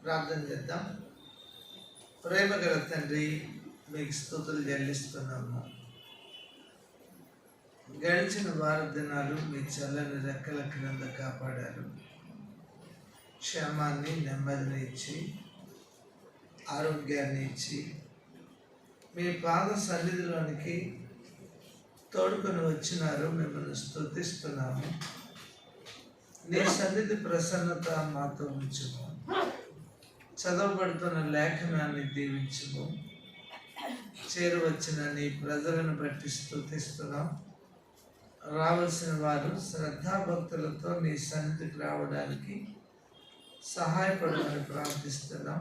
ప్రార్థన చేద్దాం. ప్రేమగల తండ్రి, మీకు స్తుతులు చెల్లిస్తున్నాము. గడిచిన వార దినాలు మీ చల్లని రెక్కల క్రింద కాపాడారు. క్షేమాన్ని, నెమ్మదిని ఇచ్చి, ఆరోగ్యాన్ని ఇచ్చి, మీ పాద సన్నిధిలోనికి తోడుకొని వచ్చినారు. మిమ్మల్ని స్తుతిస్తున్నాము. నీ సన్నిధి ప్రసన్నత మాతో ఉంచుము. చదవబడుతున్న లేఖనాన్ని దీవించుము. చేరువచ్చిన నీ ప్రజలను బట్టి స్తుతిస్తున్నాం. రావాల్సిన వారు శ్రద్ధాభక్తులతో నీ సన్నిధికి రావడానికి సహాయపడమని ప్రార్థిస్తున్నాం.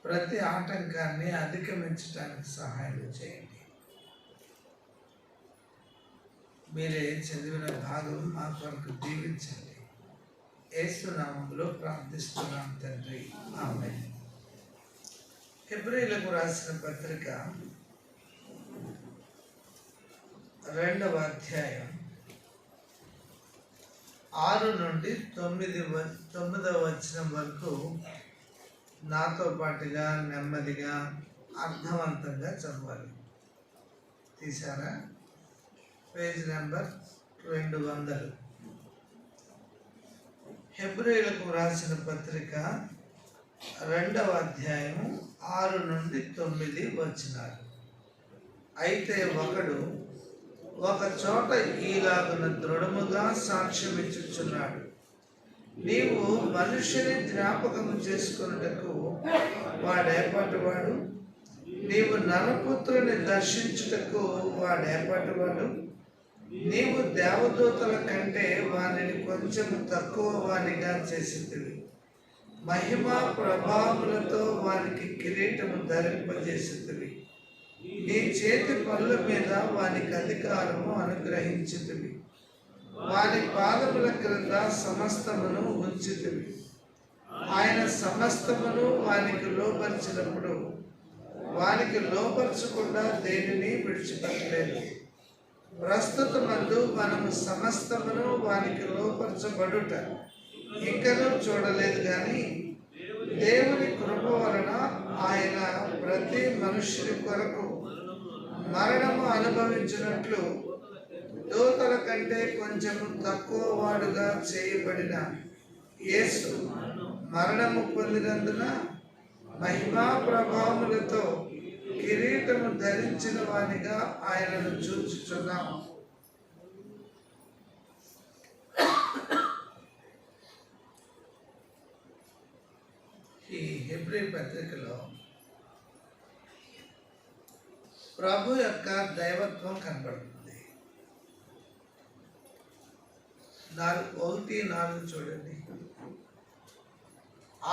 ప్రతి ఆటంకాన్ని అధిగమించడానికి సహాయం చేయండి. మీరే చదివిన భాగం మా కొరకు దీవించండి. యేసు నామములో ప్రార్థిస్తున్నాం తండ్రి, ఆమేన్. హెబ్రీయులకు రాసిన పత్రిక 2వ అధ్యాయం 6 నుండి 9వ వచనం వరకు నాతో పాటుగా నెమ్మదిగా అర్థవంతంగా చదవాలి. తీసారా? Page number 200. హెబ్రీయులకు రాసిన పత్రిక 2వ అధ్యాయం 6 నుండి 9 వచనాలు. అయితే ఒకడు ఒక చోట ఈలాగున దృఢముగా సాక్ష్యం ఇచ్చుచున్నాడు. నీవు మనుష్యుని జ్ఞాపకము చేసుకున్నటకు వాడేపాటివాడు, నీవు నరపుత్రుని దర్శించుటకు వాడేపాటివాడు, నీవు దేవదూతల కంటే వానిని కొంచెం తక్కువ వానిగా చేసితివి, మహిమ ప్రభావములతో వానికి కిరీటము ధరింపజేసితివి, నీ చేతి పనుల మీద వానికి అధికారము అనుగ్రహించితివి, వాని పాదముల క్రింద సమస్తమును ఉంచితివి. ఆయన సమస్తమును వానికి లోపరిచినప్పుడు వానికి లోపరచకుండా దేనిని విడిచిపెట్టలేదు. ప్రస్తుతమందు మనము సమస్తమును వానికి లోపరచబడుట ఇంకనూ చూడలేదు, కానీ దేవుని కృప వలన ఆయన ప్రతి మనుష్యుని కొరకు మరణము అనుభవించినట్లు దూతల కంటే కొంచెం తక్కువ వాడుగా చేయబడిన యేసు మరణము పొందినందున మహిమా ప్రభావములతో కిరీటము ధరించిన వానిగా ఆయనను చూచుచున్నాము. ఈ హెబ్రీ పత్రికలో ప్రభు యొక్క దైవత్వం కనబడుతుంది. 1:4 చూడండి.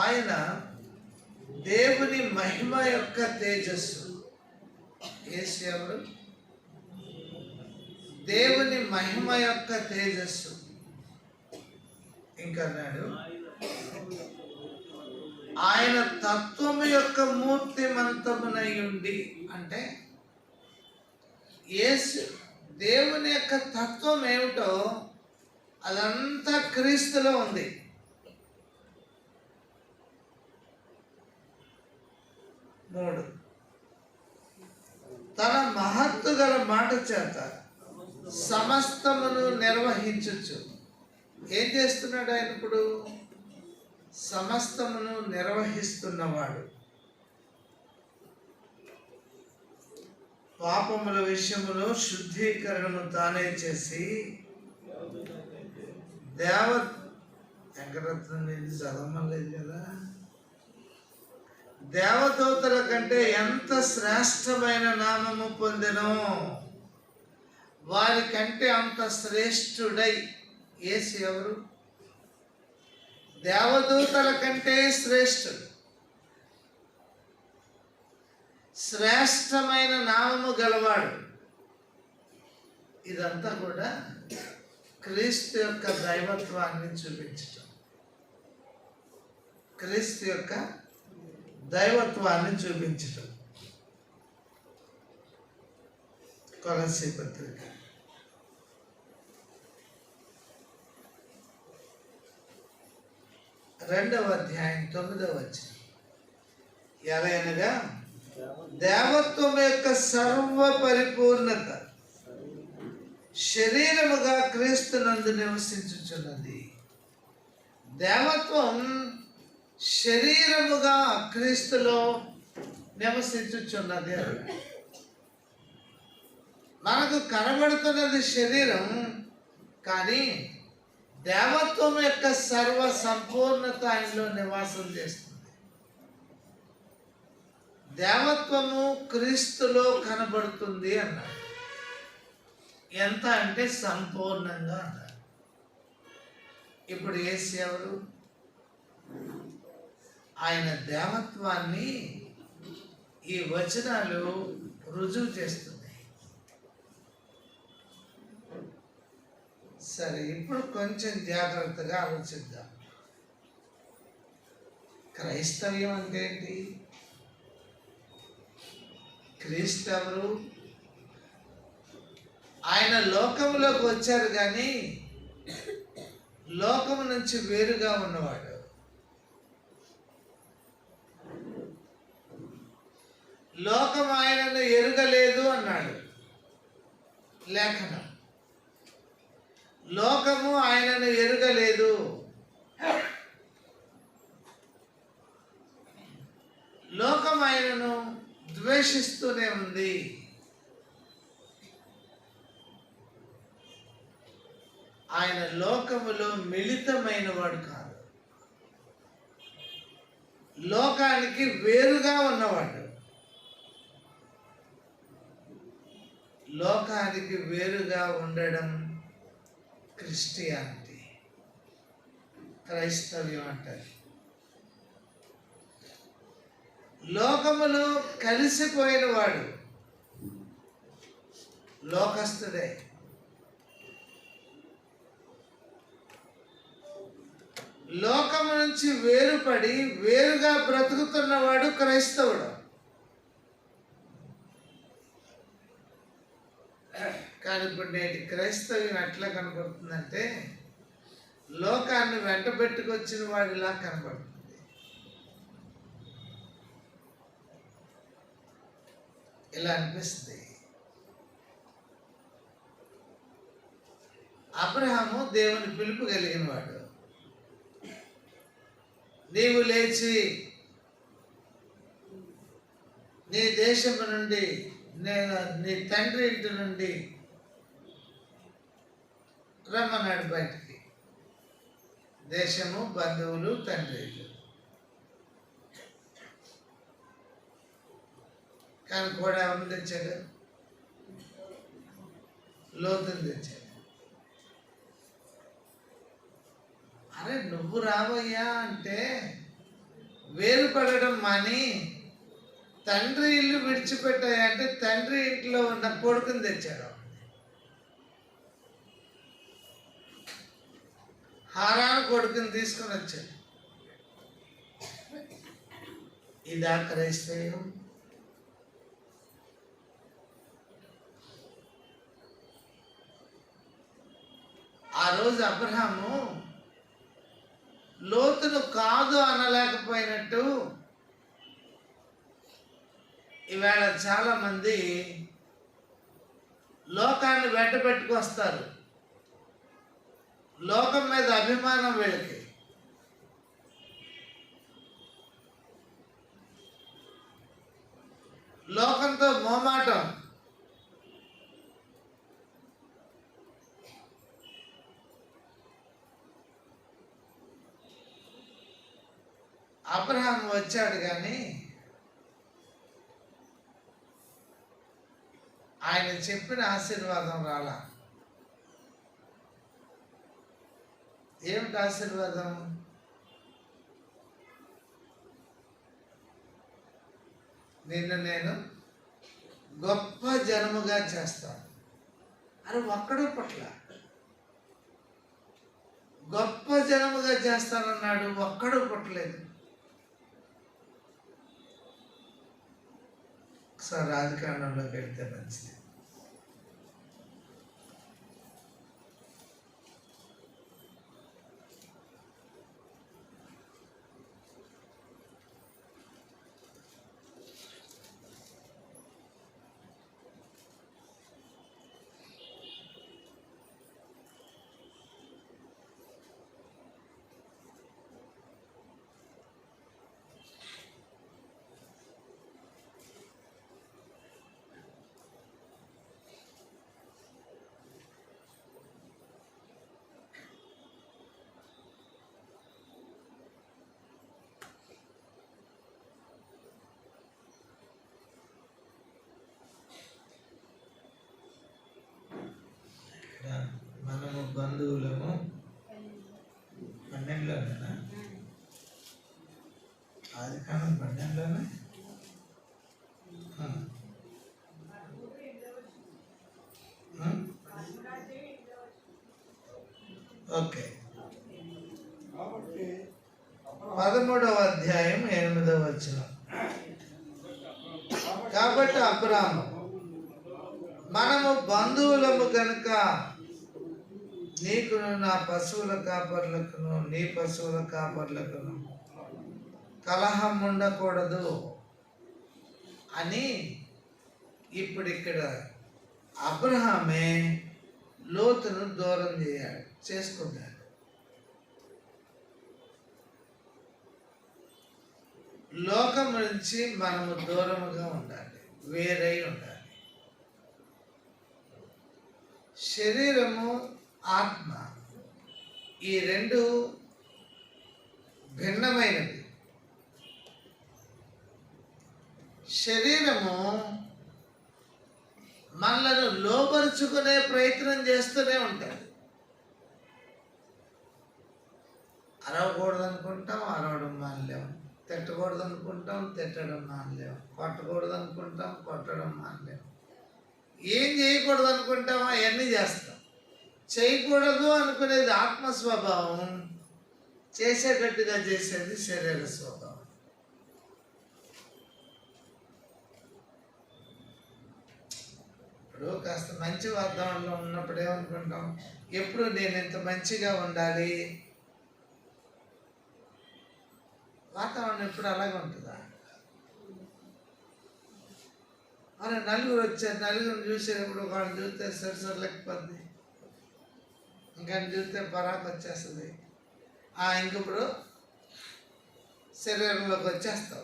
ఆయన దేవుని మహిమ యొక్క తేజస్సు. యేసు ఎవరు? దేవుని మహిమ యొక్క తేజస్సు. ఇంకా అన్నాడు, ఆయన తత్వము యొక్క మూర్తిమంతమునై ఉండి. అంటే యేసు దేవుని యొక్క తత్వం ఏమిటో అదంతా క్రీస్తులో ఉంది. మూడు, తన మహత్తు గల మాట చేత సమస్తమును నిర్వహించచ్చు. ఏం చేస్తున్నాడు ఆయన ఇప్పుడు? సమస్తమును నిర్వహిస్తున్నవాడు. పాపముల విషయములో శుద్ధీకరణను తానే చేసి వెంకటరత్నం నేను చదవలేదు కదా. దేవదూతల కంటే ఎంత శ్రేష్టమైన నామము పొందెనో వారి కంటే అంత శ్రేష్ఠుడై. యేసు ఎవరు? దేవదూతల కంటే శ్రేష్ఠుడు. శ్రేష్టమైన నామము గలవాడు. ఇదంతా కూడా క్రీస్తు యొక్క దైవత్వాన్ని చూపించటం. క్రీస్తు యొక్క దైవత్వాన్ని చూపించటం. కొలస్సీ పత్రిక 2 2వ అధ్యాయం 9వ వచనం. ఎలాగనగా దేవత్వం యొక్క సర్వ పరిపూర్ణత శరీరముగా క్రీస్తునందు నివసించుచున్నది. దేవత్వం శరీరముగా క్రీస్తులో నివసించుచున్నది. మనకు కనబడుతున్నది శరీరం, కానీ దేవత్వం యొక్క సర్వ సంపూర్ణత ఆయనలో నివాసం చేస్తుంది. దేవత్వము క్రీస్తులో కనబడుతుంది అన్నాడు. ఎంత అంటే సంపూర్ణంగా అన్నాడు. ఇప్పుడు యేసు ఎవరు? ఆయన దేవత్వాన్ని ఈ వచనాలు రుజువు చేస్తున్నాయి. సరే, ఇప్పుడు కొంచెం జాగ్రత్తగా ఆలోచిద్దాం. క్రైస్తవ్యం అంటే ఏంటి? క్రీస్తు ఎవరు? ఆయన లోకంలోకి వచ్చారు, కానీ లోకం నుంచి వేరుగా ఉన్నవాడు. లోకం ఆయనను ఎరుగలేదు అన్నాడు లేఖనం. లోకము ఆయనను ఎరుగలేదు. లోకం ఆయనను ద్వేషిస్తూనే ఉంది. ఆయన లోకములో మిళితమైన వాడు కాదు, లోకానికి వేరుగా ఉన్నవాడు. లోకానికి వేరుగా ఉండడం క్రిస్టియానిటీ, క్రైస్తవ్యం అంటారు. లోకములో కలిసిపోయిన వాడు లోకస్తుడే. లోకము నుంచి వేరుపడి వేరుగా బ్రతుకుతున్నవాడు క్రైస్తవుడు. కానీ ఇప్పుడు నేటి క్రైస్తవ్యం ఎట్లా కనబడుతుందంటే లోకాన్ని వెంట పెట్టుకొచ్చిన వాడిలా కనబడుతుంది. ఇలా అనిపిస్తుంది. అబ్రహాము దేవుని పిలుపు కలిగిన వాడు. నీవు లేచి నీ దేశము నుండి, నీ తండ్రి ఇంటి నుండి రమ్మన్నాడు బయటికి. దేశము, బంధువులు, తండ్రి ఇల్లు. కానీ కూడా ఎవరిని తెచ్చాడు? లోతుని తెచ్చాడు. అరే నువ్వు రావయ్యా అంటే వేరుపడడం మాని తండ్రి ఇల్లు విడిచిపెట్టాయి అంటే తండ్రి ఇంట్లో ఉన్న కొడుకుని తెచ్చాడు. హారాను కొడుకుని తీసుకొని వచ్చాడు. ఇదా క్రైస్తవ్యం? ఆ రోజు అబ్రహాము లోతును కాదు అనలేకపోయినట్టు ఈవేళ చాలామంది లోకాన్ని వెంట పెట్టుకొస్తారు. లోకం మీద అభిమానం వీళ్ళకి. లోకంతో మోమాటం. అబ్రహాం వచ్చాడు, కానీ ఆయన చెప్పిన ఆశీర్వాదం రాలా. ఏమిటి ఆశీర్వాదం? నిన్ను నేను గొప్ప జనముగా చేస్తాను. అరే ఒక్కడో పట్ల గొప్ప జనముగా చేస్తానన్నాడు, ఒక్కడో పుట్టలేదు. ఒకసారి ఆదికాండంలోకి వెళ్తే మంచిది. బంధువులము 12లోనేనా? ఆదికాండం 12లోనే. ఓకే, 13వ అధ్యాయం 8వ వచనం. కాబట్టి అబ్రాము, మనము బంధువులము కనుక నీకును నా పశువుల కాపర్లకును నీ పశువుల కాపర్లకును కలహం ఉండకూడదు అని ఇప్పుడు ఇక్కడ అబ్రహామే లోతును దూరం చేసుకున్నాడు. లోకం నుంచి మనము దూరముగా ఉండాలి, వేరై ఉండాలి. శరీరము ఆత్మ ఈ రెండు భిన్నమైనది. శరీరము మనలను లోపరుచుకునే ప్రయత్నం చేస్తూనే ఉంటుంది. అరవకూడదు అనుకుంటాం, అరవడం మానలేము. తిట్టకూడదు అనుకుంటాం, తిట్టడం మానలేము. కొట్టకూడదు అనుకుంటాం, కొట్టడం మానలేము. ఏం చేయకూడదు అనుకుంటామో అవన్నీ చేస్తాం. చేయకూడదు అనుకునేది ఆత్మ స్వభావం, చేసేటట్టుగా చేసేది శరీర స్వభావం. ఇప్పుడు కాస్త మంచి వాతావరణంలో ఉన్నప్పుడు ఏమనుకుంటాం, ఎప్పుడు నేను ఇంత మంచిగా ఉండాలి. వాతావరణం ఎప్పుడు అలాగే ఉంటుందా? అలా నలుగురు వచ్చారు, నలుగురిని చూసేటప్పుడు వాళ్ళని చూస్తే సరిసరలేకపోద్ది, ఇంకా చూస్తే పరాకు వచ్చేస్తుంది. ఇంకప్పుడు శరీరంలోకి వచ్చేస్తాం,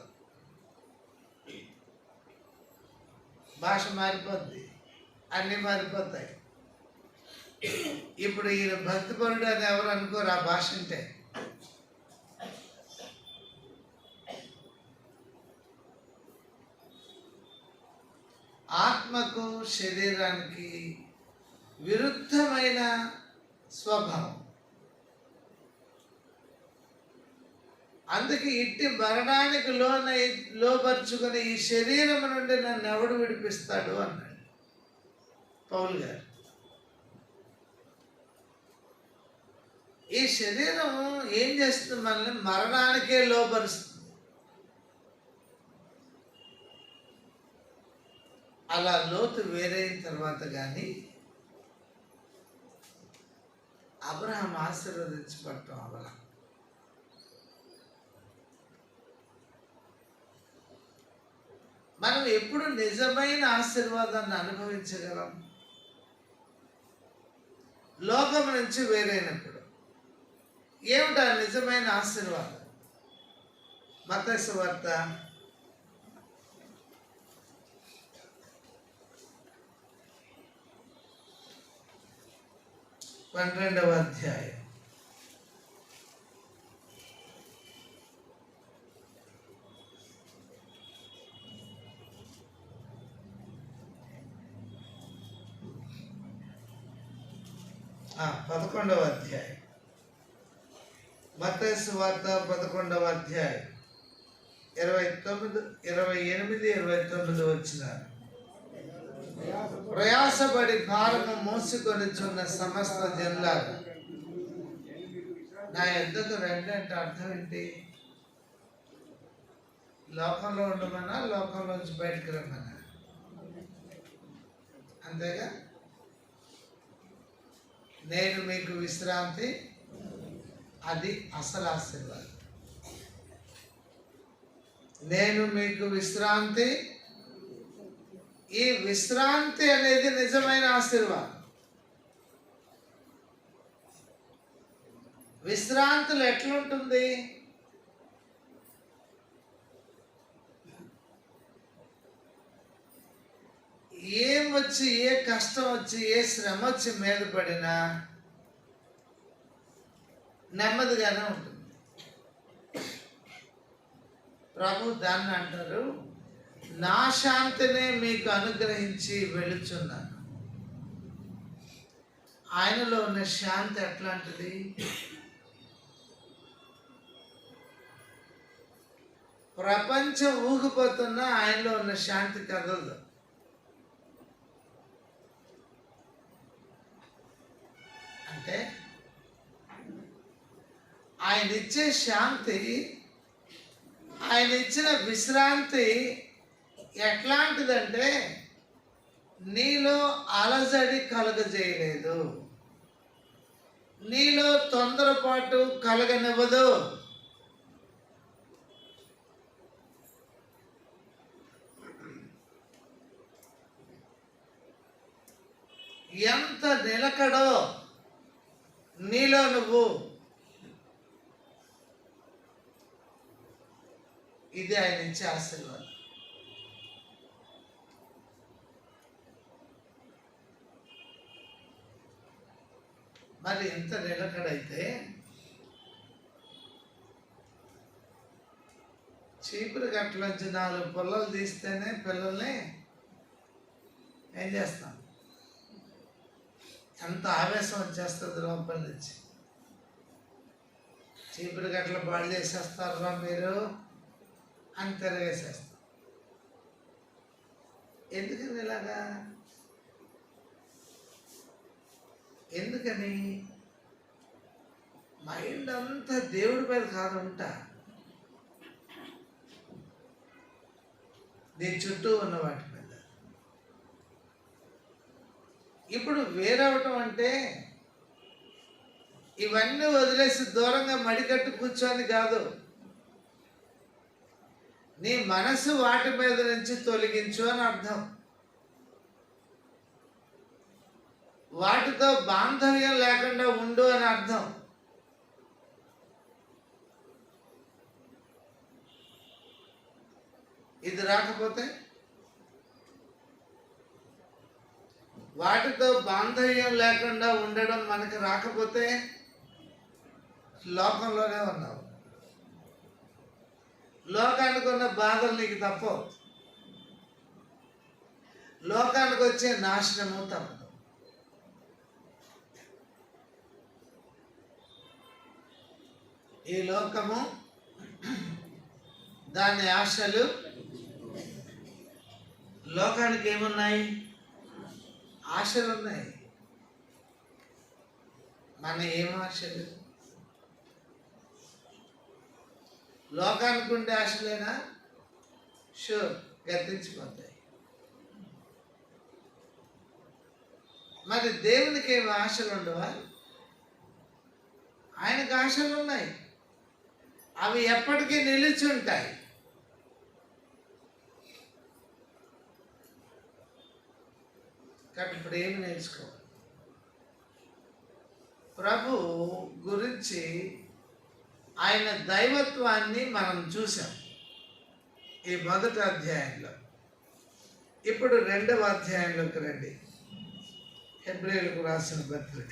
భాష మారిపోద్ది, అన్నీ మారిపోతాయి. ఇప్పుడు ఈయన భక్తిపరుడు అని ఎవరు అనుకోరు ఆ భాష అంటే. ఆత్మకు శరీరానికి విరుద్ధమైన స్వభావం. అందుకే ఇట్టి మరణానికి లోపరుచుకుని ఈ శరీరం నుండి నన్ను ఎవడు విడిపిస్తాడు అన్నాడు పౌలు గారు. ఈ శరీరం ఏం చేస్తుంది? మనల్ని మరణానికే లోపరుస్తుంది. అలా లోతు వేరైన తర్వాత కానీ అబ్రహాం ఆశీర్వదించబడటం అవల. మనం ఎప్పుడు నిజమైన ఆశీర్వాదాన్ని అనుభవించగలం? లోకం నుంచి వేరైనప్పుడు. ఏమిటా నిజమైన ఆశీర్వాదం? మత్తయి సువార్త 12వ అధ్యాయం. పదకొండవ అధ్యాయం. మత్తయి సువార్త 11వ అధ్యాయం 28-29 వచ్చినారు. ప్రయాసపడి భారము మోసుకొనిచున్న సమస్త జనులారా నా యొద్దకు రండి అంటే అర్థం ఏంటి? లోకంలో ఉండమన్నా, లోకంలోంచి బయటకు రమ్మన్నా, అంతేగా? నేను మీకు విశ్రాంతి, అది అసలు ఆశీర్వాదం. నేను మీకు విశ్రాంతి, ఈ విశ్రాంతి అనేది నిజమైన ఆశీర్వాదం. విశ్రాంతులు ఎట్లుంటుంది? ఏం వచ్చి, ఏ కష్టం వచ్చి, ఏ శ్రమ వచ్చి మీద పడినా నెమ్మదిగానే ఉంటుంది. ప్రభు దాన్ని అంటారు, నా శాంతినే మీకు అనుగ్రహించి వెళుచున్నాను. ఆయనలో ఉన్న శాంతి ఎట్లాంటిది? ప్రపంచం ఊగిపోతున్నా ఆయనలో ఉన్న శాంతి కదలదు. అంటే ఆయన ఇచ్చే శాంతి, ఆయన ఇచ్చిన విశ్రాంతి ఎట్లాంటిదంటే నీలో అలజడి కలగజేయలేదు, నీలో తొందరపాటు కలగనివ్వదు. ఎంత నిలకడో నీలో నువ్వు, ఇది ఆయన ఇచ్చే ఆశీర్వాదం. మరి ఎంత నిలకడైతే చీపురు గట్లొంచి 4 పుల్లలు తీస్తేనే పిల్లల్ని ఏం చేస్తాం? ఎంత ఆవేశం వచ్చేస్తుంది లోపల నుంచి. చీపురు గట్ల బాడు చేసేస్తారా మీరు అని తిరగేసేస్తాం. ఎందుకని ఇలాగా? ఎందుకని? మైండ్ అంతా దేవుడి మీద కాదు ఉంటా, నీ చుట్టూ ఉన్న వాటి మీద. ఇప్పుడు వేరవటం అంటే ఇవన్నీ వదిలేసి దూరంగా మడికట్టు కూర్చొని కాదు. నీ మనసు వాటి మీద నుంచి తొలగించు అని అర్థం. వాటితో బాంధవ్యం లేకుండా ఉండు అని అర్థం. ఇది రాకపోతే, వాటితో బాంధవ్యం లేకుండా ఉండడం మనకు రాకపోతే లోకంలోనే ఉన్నావు. లోకానికి ఉన్న బాధలు నీకు తప్పవు, లోకానికి వచ్చే నాశనము తప్పదు. ఈ లోకము, దాని ఆశలు. లోకానికి ఏమున్నాయి? ఆశలు ఉన్నాయి. మన ఏం ఆశలు? లోకానికి ఉండే ఆశలేనా? షూర్, గతించిపోతాయి. మరి దేవునికి ఏమి ఆశలు ఉండవా? ఆయనకు ఆశలు ఉన్నాయి, అవి ఎప్పటికీ నిలిచి ఉంటాయి. కాబట్టి ఇప్పుడు ఏమి నేర్చుకోవాలి? ప్రభు గురించి ఆయన దైవత్వాన్ని మనం చూసాం ఈ మొదటి అధ్యాయంలో. ఇప్పుడు 2వ అధ్యాయంలోకి రండి. హెబ్రీయులకు రాసిన పత్రిక.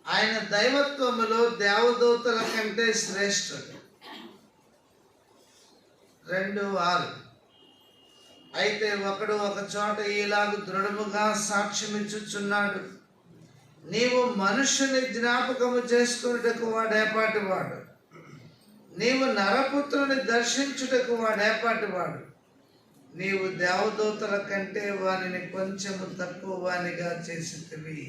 ఆయన దైవత్వములో దేవదూతల కంటే శ్రేష్ఠుడు. 2:6. అయితే ఒకడు ఒక చోట ఈలాగు దృఢముగా సాక్ష్యమిచ్చుచున్నాడు, నీవు మనుష్యుని జ్ఞాపకము చేసుకున్నటకు వాడేపాటివాడు, నీవు నరపుత్రుని దర్శించుటకు వాడేపాటివాడు, నీవు దేవదూతల కంటే వానిని కొంచెము తక్కువ వానిగా చేసితివి.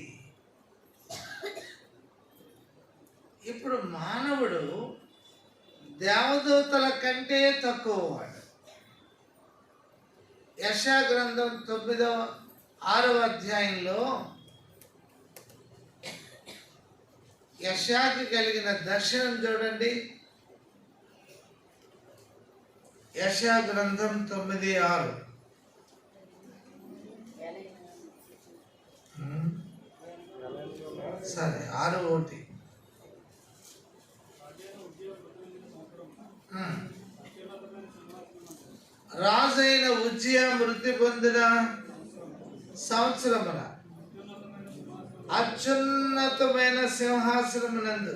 ఇప్పుడు మానవుడు దేవదూతల కంటే తక్కువ వాడు. యెషయా గ్రంథం 6వ అధ్యాయంలో యెషయాకి కలిగిన దర్శనం చూడండి. యెషయా గ్రంథం 9:6. సరే, 6:1. రాజైన ఉజ్జియా మృతి పొందిన సంవత్సరమున అత్యున్నతమైన సింహాసనమునందు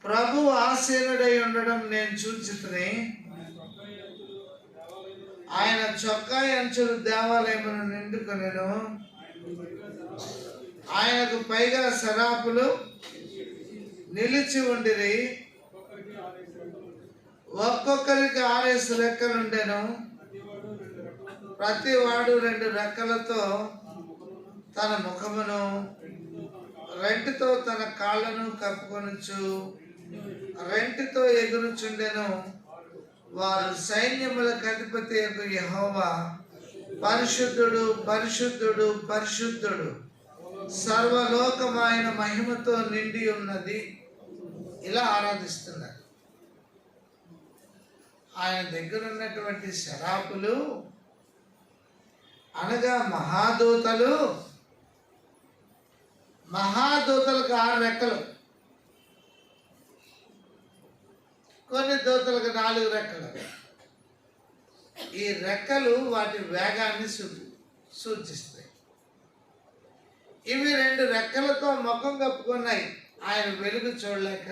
ప్రభు ఆసీనుడై ఉండడం నేను చూచితిని. ఆయన చొక్కా అంచులు దేవాలయమును నిండుకొనెను. ఆయనకు పైగా సరాపులు నిలిచి ఉండిరి. ఒక్కొక్కరికి 6 రెక్కలుండెను. ప్రతి వాడు 2 రెక్కలతో తన ముఖమును, రెంటితో తన కాళ్ళను కప్పుకొనుచు రెంటితో ఎగురుచుండెను. వారు సైన్యములకు అధిపతి యెహోవా పరిశుద్ధుడు, పరిశుద్ధుడు, పరిశుద్ధుడు, సర్వలోకం ఆయన మహిమతో నిండి ఉన్నది. ఇలా ఆరాధిస్తున్నారు. ఆయన దగ్గర ఉన్నటువంటి శరాపులు అనగా మహాదూతలు. మహాదూతలకు 6 రెక్కలు, కొన్ని దూతలకు 4 రెక్కలు. ఈ రెక్కలు వాటి వేగాన్ని సూచిస్తాయి. ఇవి 2 రెక్కలతో ముఖం కప్పుకున్నాయి ఆయన వెలుగు చూడలేక.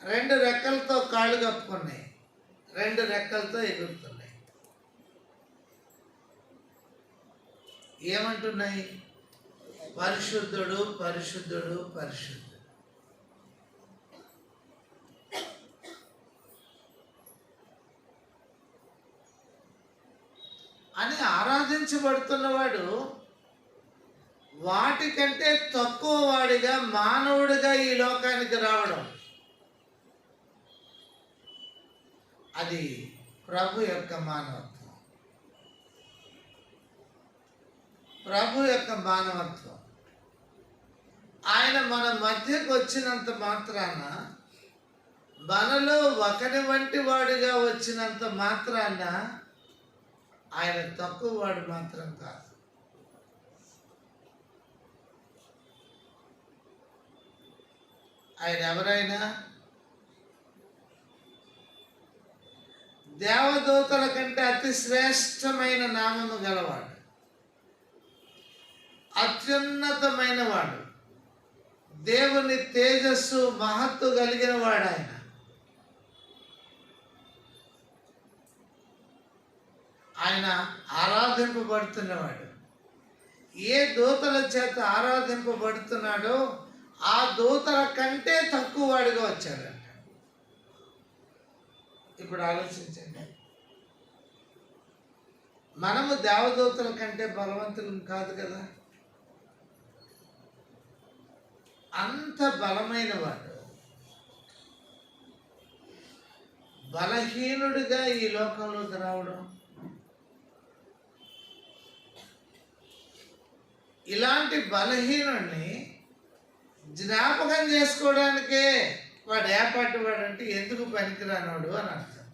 2 రెక్కలతో కాళ్ళు కప్పుకున్నాయి, 2 రెక్కలతో ఎగురుతున్నాయి. ఏమంటున్నాయి? పరిశుద్ధుడు, పరిశుద్ధుడు, పరిశుద్ధుడు. అని ఆరాధించబడుతున్నవాడు వాటికంటే తక్కువ వాడిగా, మానవుడిగా ఈ లోకానికి రావడం, అది ప్రభు యొక్క మానవత్వం. ప్రభు యొక్క మానవత్వం. ఆయన మన మధ్యకు వచ్చినంత మాత్రాన, మనలో ఒకని వంటి వాడిగా వచ్చినంత మాత్రాన ఆయన తక్కువ వాడు మాత్రం కాదు. ఆయన ఎవరైనా దేవదూతల కంటే అతి శ్రేష్టమైన నామము గలవాడు, అత్యున్నతమైన వాడు, దేవుని తేజస్సు మహత్తు కలిగిన వాడు. ఆయన ఆరాధింపబడుతున్నవాడు. ఏ దూతల చేత ఆరాధింపబడుతున్నాడో ఆ దూతల కంటే తక్కువ వాడిగా వచ్చాడంట. ఇప్పుడు ఆలోచించండి. మనము దేవదూతల కంటే బలవంతులం కాదు కదా. అంత బలమైన వాడు బలహీనుడిగా ఈ లోకంలోకి రావడం, ఇలాంటి బలహీనుడిని జ్ఞాపకం చేసుకోవడానికే వాడు ఏపాటి వాడు అంటే ఎందుకు పనికిరానోడు అని అర్థం.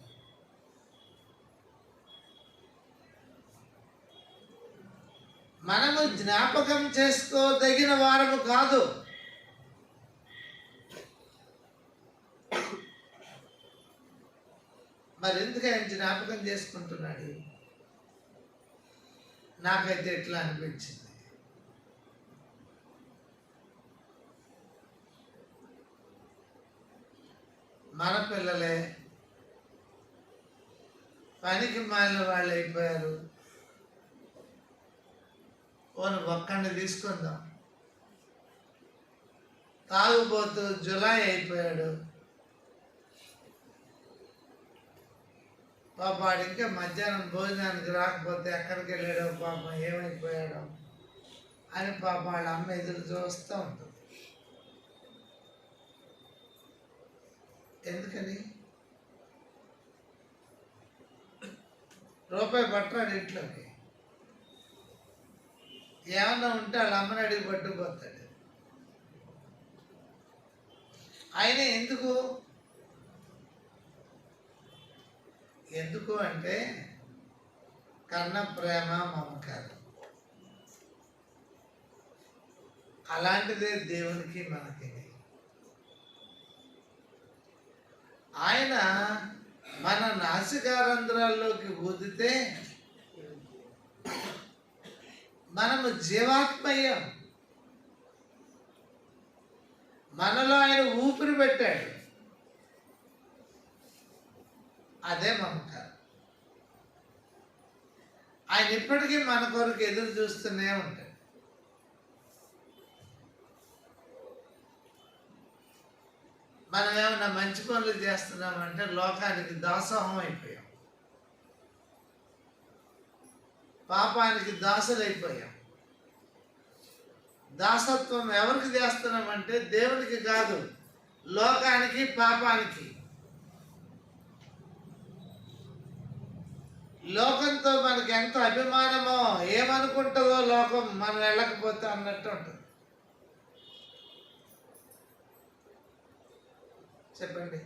మనము జ్ఞాపకం చేసుకోదగిన వారము కాదు. మరి ఎందుకు ఆయన జ్ఞాపకం చేసుకుంటున్నాడు? నాకైతే ఎట్లా అనిపించింది, మన పిల్లలే పనికి మాలిన వాళ్ళు అయిపోయారు. ఓను ఒక్కడిని తీసుకుందాం, తాగుబోతూ జులై అయిపోయాడు. పాప వాడు ఇంకా మధ్యాహ్నం భోజనానికి రాకపోతే ఎక్కడికి వెళ్ళాడో, పాపం ఏమైపోయాడో అని పాప వాళ్ళ అమ్మ ఎదురు చూస్తూ ఉంటుంది. ఎందుకని? రూపాయి పట్టాడు ఇంట్లోకి, ఏమన్నా ఉంటే వాళ్ళ అమ్మని అడిగి పట్టుకుపోతాడు. ఆయన ఎందుకు అంటే కన్న ప్రేమ, మమకారం. అలాంటిదే దేవునికి మనకి. ఆయన మన నాసికారంధ్రాల్లోకి ఊదితే మనము జీవాత్మయ్యం. మనలో ఆయన ఊపిరి పెట్టాడు. అదే మమకారం. ఆయన ఇప్పటికీ మన కొరకు ఎదురు చూస్తూనే ఉంటాడు. మనం ఏమన్నా మంచి పనులు చేస్తున్నామంటే లోకానికి దాసోహం అయిపోయాం, పాపానికి దాసులైపోయాం. దాసత్వం ఎవరికి చేస్తున్నామంటే దేవునికి కాదు, లోకానికి, పాపానికి. లోకంతో మనకి ఎంత అభిమానమో, ఏమనుకుంటుందో లోకం మనం వెళ్ళకపోతే అన్నట్టు ఉంటుంది. చెప్పండి,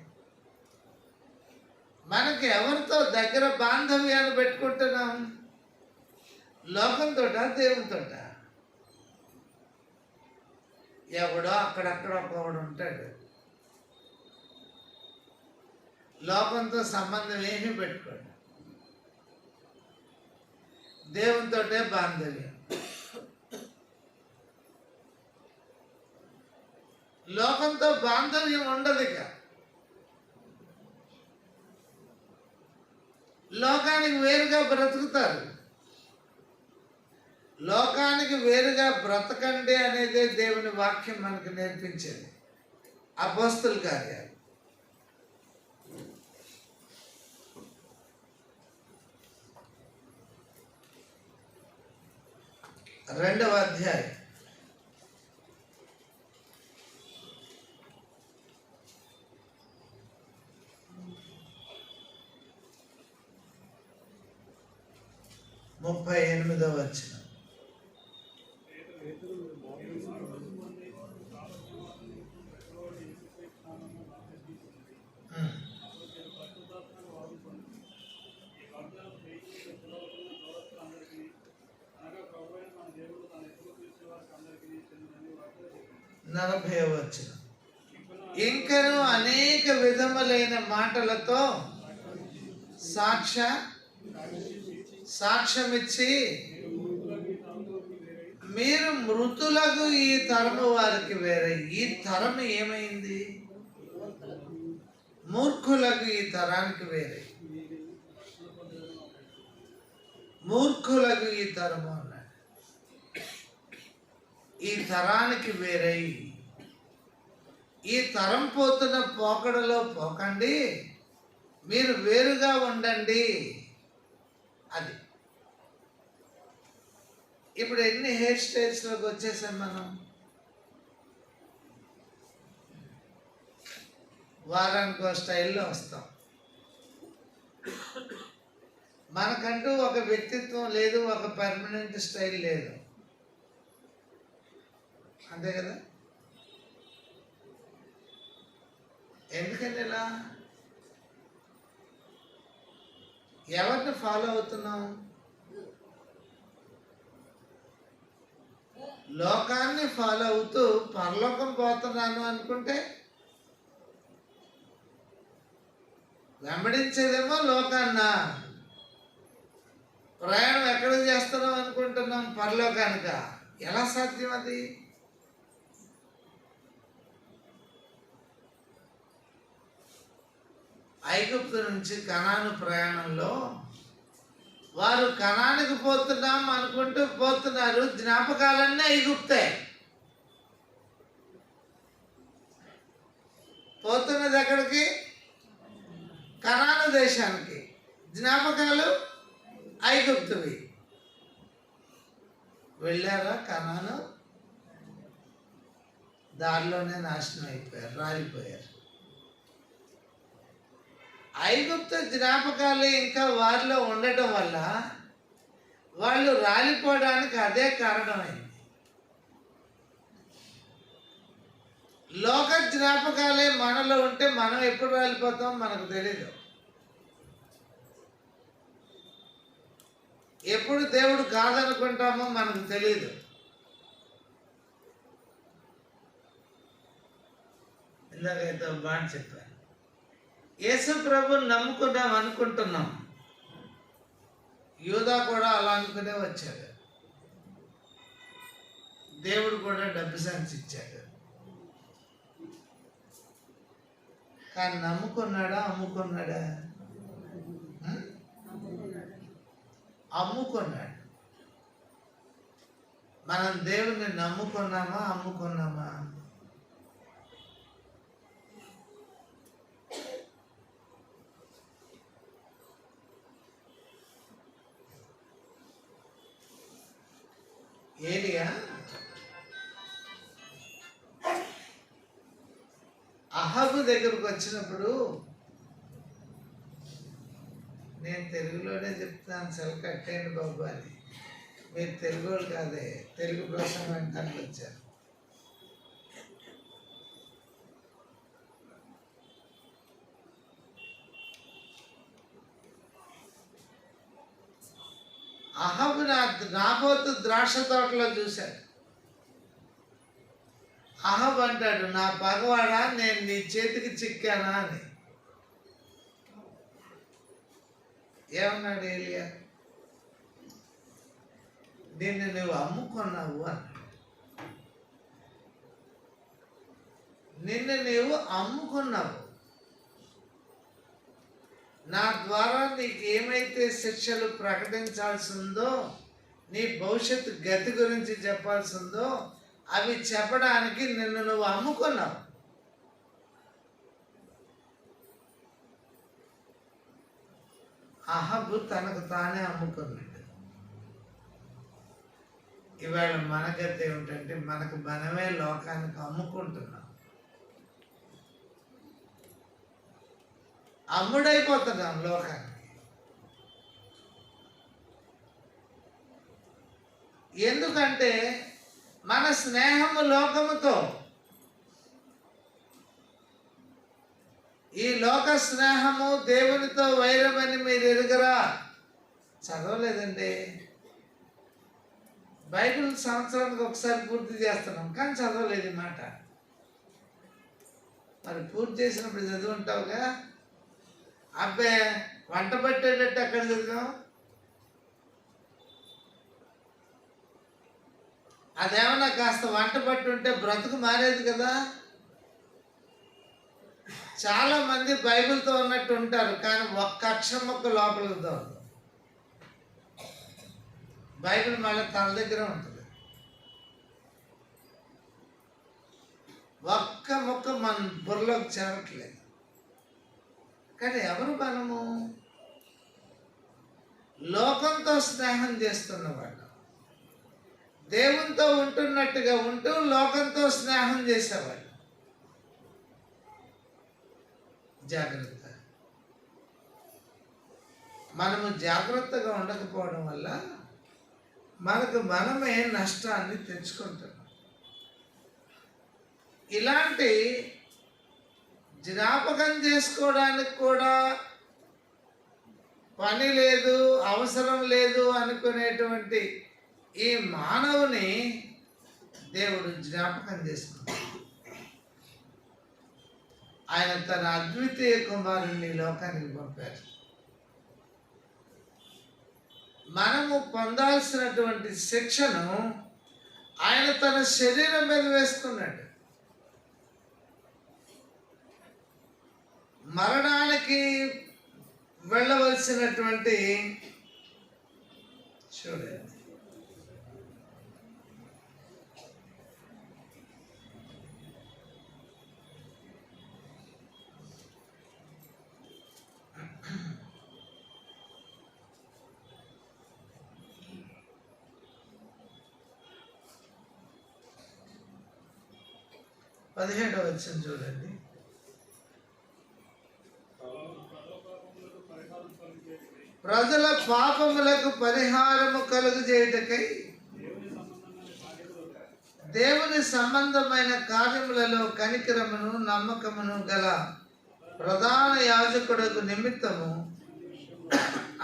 మనకి ఎవరితో దగ్గర బాంధవ్యాన్ని పెట్టుకుంటున్నాం? లోకంతో, దేవునితో? ఎవడో అక్కడక్కడ ఒకడు ఉంటాడు. లోకంతో సంబంధం ఏమీ పెట్టుకోడు, దేవునితోటే బాంధవ్యం. లోకంతో బాంధవ్యం ఉండదు. ఇక లోకానికి వేరుగా బ్రతుకుతారు. లోకానికి వేరుగా బ్రతకండి అనేదే దేవుని వాక్యం మనకు నేర్పించేది. అపోస్తల కార్యాలు 2వ అధ్యాయం 38వ వచనం. నలభై వచనం. ఇంకను అనేక విధములైన మాటలతో సాక్ష్యమిచ్చి మీరు మృతులకు ఈ తరము వారికి వేరే. ఈ తరం ఏమైంది? మూర్ఖులకు ఈ తరానికి వేరే. మూర్ఖులకు ఈ తరము అన్నాడు. ఈ తరానికి వేరే. ఈ తరం పోతున్న పోకడలో పోకండి, మీరు వేరుగా ఉండండి. అది ఇప్పుడు ఎన్ని హెయిర్ స్టైల్స్లోకి వచ్చేసాం మనం. వారానికి ఒక స్టైల్లో వస్తాం. మనకంటూ ఒక వ్యక్తిత్వం లేదు, ఒక పర్మనెంట్ స్టైల్ లేదు. అంతే కదా? ఎందుకంటే ఇలా ఎవరిని ఫాలో అవుతున్నాం? లోకాన్ని ఫాలో అవుతూ పరలోకం పోతున్నాను అనుకుంటే వెంబడించేదేమో లోకాన్న. ప్రయాణం ఎక్కడ చేస్తున్నాం అనుకుంటున్నాం? పరలోకానిక. ఎలా సాధ్యం అది? ఐగుప్తు నుంచి కనాను ప్రయాణంలో వారు కనానికి పోతున్నాం అనుకుంటూ పోతున్నారు. జ్ఞాపకాలన్నీ ఐగుప్తే. పోతున్నది ఎక్కడికి? కనాను దేశానికి. జ్ఞాపకాలు ఐగుప్తువి. వెళ్ళారా కనాను? దారిలోనే నాశనం అయిపోయారు, రాలిపోయారు. ఐగుప్తు జ్ఞాపకాలు ఇంకా వారిలో ఉండటం వల్ల వాళ్ళు రాలిపోవడానికి అదే కారణమైంది. లోక జ్ఞాపకాలే మనలో ఉంటే మనం ఎప్పుడు రాలిపోతాం మనకు తెలీదు. ఎప్పుడు దేవుడు కాదనుకుంటామో మనకు తెలీదు. ఇందాకైతే బాగా చెప్పాను. యేసు ప్రభుని నమ్ముకున్నాం అనుకుంటున్నాం. యూదా కూడా అలా అనుకునే వచ్చాడు. దేవుడు కూడా డబ్బు సంచి ఇచ్చాడు. కానీ నమ్ముకున్నాడా అమ్ముకున్నాడా? అమ్ముకున్నాడు. మనం దేవుణ్ణి నమ్ముకున్నామా అమ్ముకున్నామా? ఏలియా అహాబు దగ్గరకు వచ్చినప్పుడు, నేను తెలుగులోనే చెప్తున్నాను, సెల్ కట్టేయండి బాబు అని. మీరు తెలుగు వాళ్ళు కాదే, తెలుగు ప్రసంగం వెంటనే వచ్చారు. అహాబు నాబోతు ద్రాక్ష తోటలో చూశాడు. అహాబు అంటాడు, నా పగవాడా, నేను నీ చేతికి చిక్కానా అని. ఏమన్నాడు ఏలియా? నిన్ను నువ్వు అమ్ముకున్నావు అన్నాడు. నిన్ను నీవు అమ్ముకున్నావు. నా ద్వారా నీకు ఏమైతే శిక్షలు ప్రకటించాల్సి ఉందో, నీ భవిష్యత్తు గతి గురించి చెప్పాల్సి ఉందో, అవి చెప్పడానికి నిన్ను నువ్వు అమ్ముకున్నావు. అహాబు తనకు తానే అమ్ముకున్నాడు. ఇవాళ మన గతి ఏమిటంటే, మనకు మనమే లోకానికి అమ్ముకుంటున్నాం. అమ్ముడైపోతున్నాం లోకానికి. ఎందుకంటే మన స్నేహము లోకముతో, ఈ లోక స్నేహము దేవునితో వైరమని మీరు ఎరుగరా? చదవలేదండి. బైబిల్ సంవత్సరానికి ఒకసారి పూర్తి చేస్తున్నాం, కానీ చదవలేదు ఈ మాట. మరి పూర్తి చేసినప్పుడు చదువుంటావుగా. అబ్బే, వంట పట్టేటట్టు ఎక్కడ చదివాం? అదేమన్నా కాస్త వంట పట్టి ఉంటే బ్రతుకు మారేది కదా. చాలా మంది బైబిల్తో ఉన్నట్టు ఉంటారు, కానీ ఒక్క అక్షరం మొక్క లోపలికి దొరకదు. బైబిల్ మళ్ళీ తన దగ్గర ఉంటుంది. ఒక్క మొక్క మన బుర్రలోకి చేరట్లేదు. కానీ ఎవరు మనము? లోకంతో స్నేహం చేస్తున్నవాడు. దేవునితో ఉంటున్నట్టుగా ఉంటూ లోకంతో స్నేహం చేసేవాడు. జాగ్రత్త. మనము జాగ్రత్తగా ఉండకపోవడం వల్ల మనకు మనమే నష్టాన్ని తెచ్చుకుంటున్నాం. ఇలాంటి జ్ఞాపకం చేసుకోవడానికి కూడా పని లేదు, అవసరం లేదు అనుకునేటువంటి ఈ మానవుని దేవుడు జ్ఞాపకం చేసుకుంటాడు. ఆయన తన అద్వితీయ కుమారుని లోకానికి పంపారు. మనము పొందాల్సినటువంటి శిక్షను ఆయన తన శరీరం మీద వేసుకున్నాడు. మరణానికి వెళ్ళవలసినటువంటి, చూడండి, పదిహేడవ వచనం చూడండి. ప్రజల పాపములకు పరిహారము కలుగజేయుటకై దేవుని సంబంధమైన కార్యములలో కనికరమును నమ్మకమును గల ప్రధాన యాజకుడుకు నిమిత్తము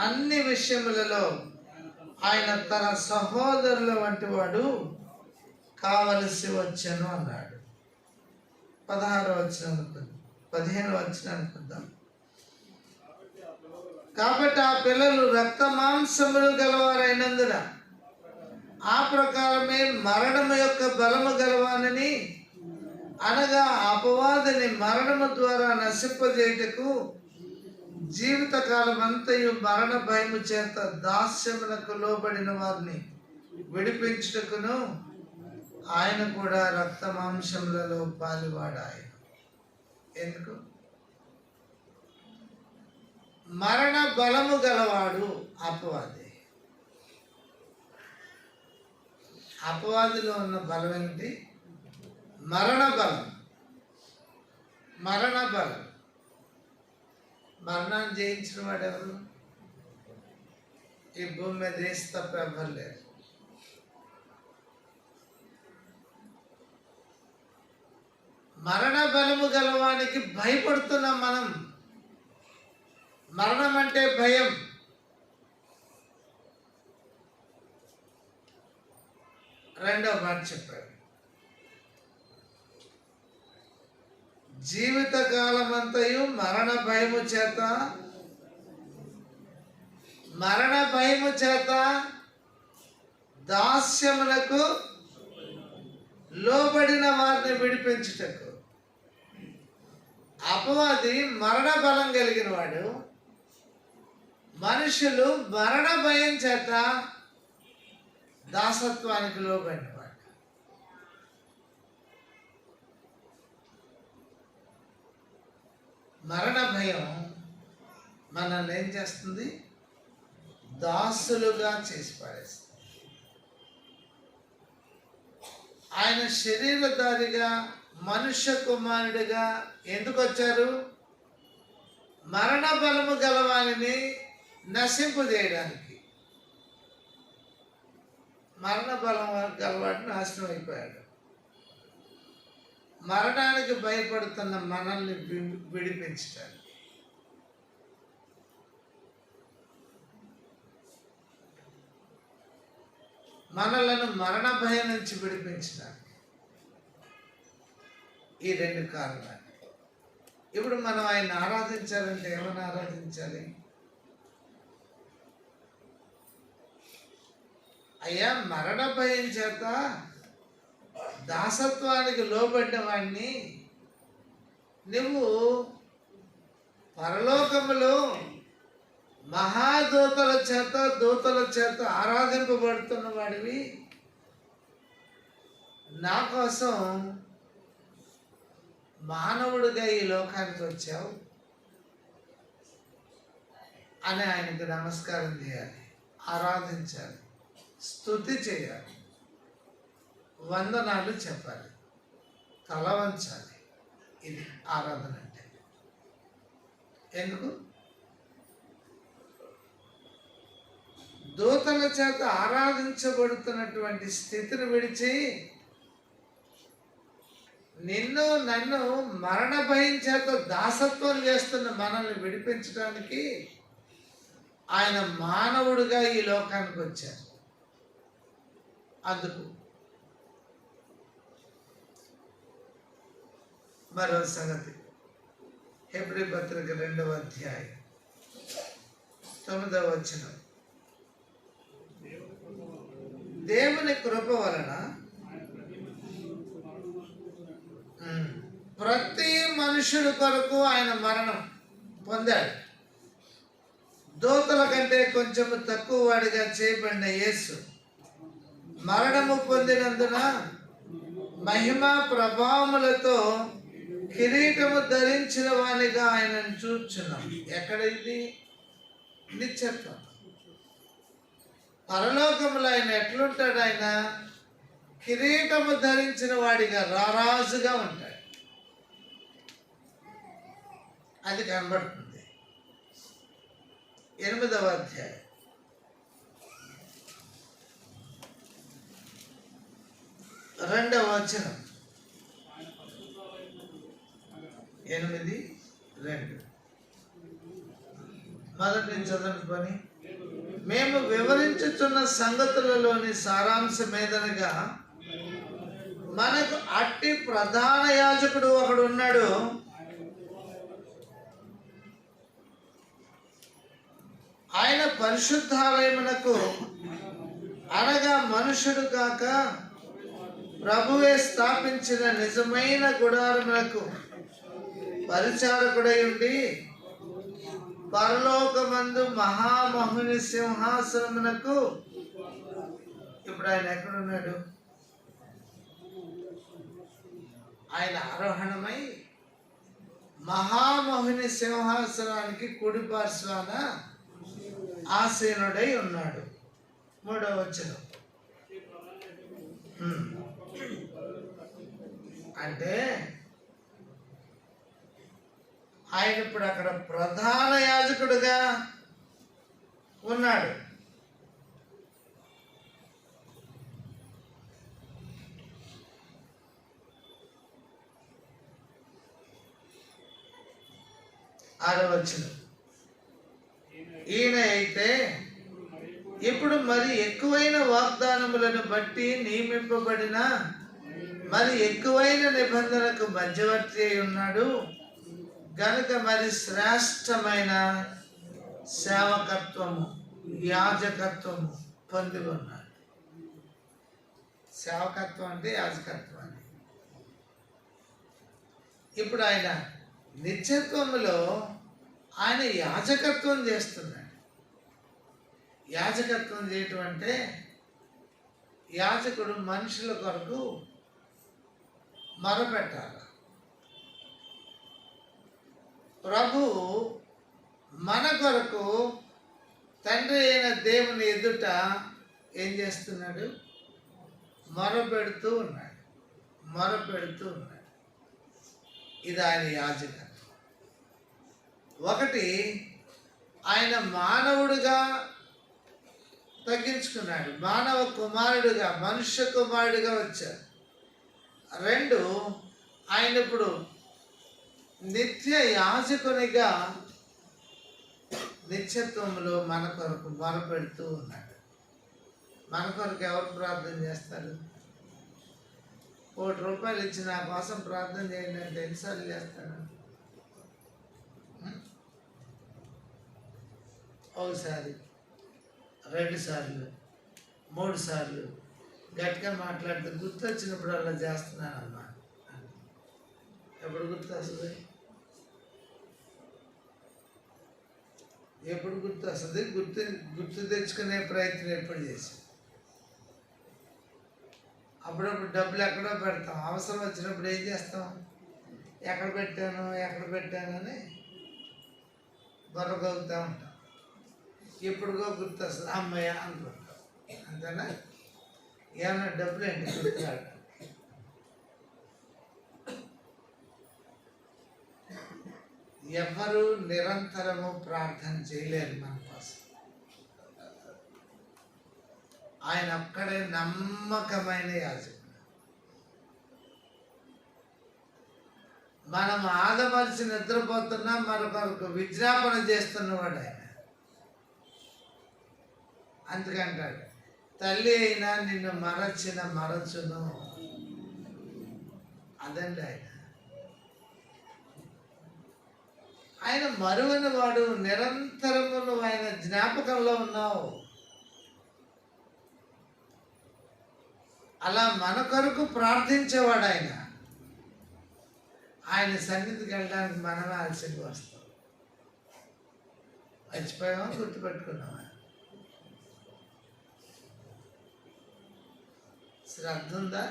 అన్ని విషయములలో ఆయన తన సహోదరుల వంటి వాడు కావలసి వచ్చాను అన్నాడు. 16వ వచనం, 15వ వచనం అనుకుందాం. కాబట్టి ఆ పిల్లలు రక్త మాంసములు గలవారైనందున ఆ ప్రకారమే మరణము యొక్క బలము గలవానని అనగా అపవాదిని మరణము ద్వారా నశింపజేయుటకు జీవితకాలం అంతయు మరణ భయము చేత దాస్యమునకు లోబడిన వారిని విడిపించుటకును ఆయన కూడా రక్త మాంసములలో పాలువాడాయి. ఎందుకు? మరణ బలము గలవాడు అపవాది. అపవాదిలో ఉన్న బలం ఏంటి? మరణ బలం. మరణ బలం. మరణాన్ని జయించిన వాడు ఎవరు? ఈ భూమి మీద ఏసి తప్ప ఎవ్వరు లేరు. మరణ బలము గలవానికి భయపడుతున్నాం మనం. మరణం అంటే భయం. రెండవ మాట చెప్పాడు, జీవితకాలమంతయు మరణ భయము చేత దాస్యములకు లోబడిన వారిని విడిపించుటకు. అపవాది మరణ బలం కలిగిన వాడు. మనుషులు మరణ భయం చేత దాసత్వానికి లోబడిన వాడు. మరణ భయం మనల్ని ఏం చేస్తుంది? దాసులుగా చేసి పడేస్తుంది. ఆయన శరీరధారిగా మనుష్య కుమారుడిగా ఎందుకు వచ్చారు? మరణ బలము గలవానిని నశింపజేయడానికి. మరణ బలం గలవాడు నాశనం అయిపోయాడు. మరణానికి భయపడుతున్న మనల్ని విడిపించడానికి. మనలను మరణ భయం నుంచి విడిపించడానికి ఈ రెండు కారణాలు. ఇప్పుడు మనం ఆయన ఆరాధించాలంటే ఏమని ఆరాధించాలి? అయ్యా, మరణ భయం చేత దాసత్వానికి లోబడిన వాడిని నువ్వు పరలోకములో మహాదూతల చేత ఆరాధింపబడుతున్న వాడివి. నా కోసం మానవుడిగా ఈ లోకానికి వచ్చావు అని ఆయనకు నమస్కారం చేయాలి, ఆరాధించాలి, స్తుతి చేయాలి, వందనాలు చెప్పాలి, తల వంచాలి. ఇది ఆరాధన అంటే. ఎందుకు? దూతల చేత ఆరాధించబడుతున్నటువంటి స్థితిని విడిచి నన్ను మరణ భయం చేత దాసత్వం చేస్తున్న మనల్ని విడిపించడానికి ఆయన మానవుడిగా ఈ లోకానికి వచ్చారు. అందుకు మరో సంగతి, హెబ్రీ పత్రిక 2వ అధ్యాయం 9వ వచనం. దేవుని కృప వలన ప్రతి మనుషుడి కొరకు ఆయన మరణం పొందాడు. దూతల కంటే కొంచెం తక్కువ వాడిగా చేయబడిన యేసు మరణము పొందినందున మహిమ ప్రభావములతో కిరీటము ధరించిన వానిగా ఆయనను చూచున్నాం. ఎక్కడ ఇది? నిత్యత్వం. పరలోకములో ఆయన ఎట్లుంటాడు? ఆయన కిరీటము ధరించిన వాడిగా రారాజుగా ఉంటాడు. అది కనబడుతుంది 8వ అధ్యాయం 2వ వచనం. 8:2 మొదటి నుంచి చదవండి పని. మేము వివరించుచున్న సంగతులలోని సారాంశం ఏదనగా, మనకు అట్టి ప్రధాన యాజకుడు ఒకడు ఉన్నాడు. ఆయన పరిశుద్ధాలయమునకు అనగా మనుషుడు కాక ప్రభువే స్థాపించిన నిజమైన గుడారములకు పరిచారకుడై ఉండి పరలోకమందు మహామహుని సింహాసనమునకు, ఇప్పుడు ఆయన ఎక్కడున్నాడు? ఆయన ఆరోహణమై మహామహుని సింహాసనానికి కుడి పార్శ్వాన ఆసీనుడై ఉన్నాడు. 3వ వచనం. అంటే ఆయన ఇప్పుడు అక్కడ ప్రధాన యాజకుడుగా ఉన్నాడు. ఆరవచనం. ఈయన అయితే ఇప్పుడు మరి ఎక్కువైన వాగ్దానములను బట్టి నియమింపబడిన మరి ఎక్కువైన నిబంధనకు మధ్యవర్తి అయి ఉన్నాడు గనుక మరి శ్రేష్టమైన సేవకత్వము, యాజకత్వము పొంది ఉన్నాడు. సేవకత్వం అంటే యాజకత్వం అని. ఇప్పుడు ఆయన నిత్యత్వములో ఆయన యాజకత్వం చేస్తున్నాడు. యాజకత్వం చేయటం అంటే యాజకుడు మనుషుల కొరకు మొరపెట్టాలి. ప్రభు మన కొరకు తండ్రి అయిన దేవుని ఎదుట ఏం చేస్తున్నాడు? మొరపెడుతూ ఉన్నాడు. ఇది ఆయన యాజకత్వం. ఒకటి, ఆయన మానవుడిగా తగ్గించుకున్నాడు, మానవ కుమారుడిగా, మనుష్య కుమారుడిగా వచ్చారు. 2, ఆయన ఇప్పుడు నిత్య యాజకునిగా నిత్యత్వంలో మన కొరకు మొరపెడుతూ ఉన్నాడు. మన కొరకు ఎవరు ప్రార్థన చేస్తారు? ₹1 ఇచ్చి నా కోసం ప్రార్థన చేయండి అంటే ఎన్నిసార్లు చేస్తాను? ఒకసారి, 2 సార్లు, 3 సార్లు గట్టిగా మాట్లాడితే గుర్తొచ్చినప్పుడు అలా చేస్తున్నానమ్మా. ఎప్పుడు గుర్తు వస్తుంది? గుర్తు తెచ్చుకునే ప్రయత్నం ఎప్పుడు చేసి అప్పుడప్పుడు డబ్బులు ఎక్కడో పెడతాం. అవసరం వచ్చినప్పుడు ఏం చేస్తాం? ఎక్కడ పెట్టానని బొరగవుతూ ఉంటాం. ఎప్పుడుగో గుర్తు వస్తుంది, అమ్మయ్య అనుకుంటాం. అంతేనా? ఏమన్నా డబ్బులు ఏంటి గుర్తురాడు. ఎవరు నిరంతరము ప్రార్థన చేయలేరు మన కోసం. ఆయన ఒక్కడే నమ్మకమైన యాజకుడు. మనం ఆదమరిచి నిద్రపోతున్నా మన కొరకు విజ్ఞాపన చేస్తున్నవాడు ఆయన. అందుకంటాడు, తల్లి అయినా నిన్ను మరచును. అదండి ఆయన మరువని వాడు. నిరంతరము నువ్వు ఆయన జ్ఞాపకంలో ఉన్నావు. అలా మన కొరకు ప్రార్థించేవాడు ఆయన. ఆయన సన్నిధికి వెళ్ళడానికి మనమే ఆలస్యంగా వస్తాం. మర్చిపోయామా? గుర్తుపెట్టుకున్నామా? శ్రద్ధ ఉందా?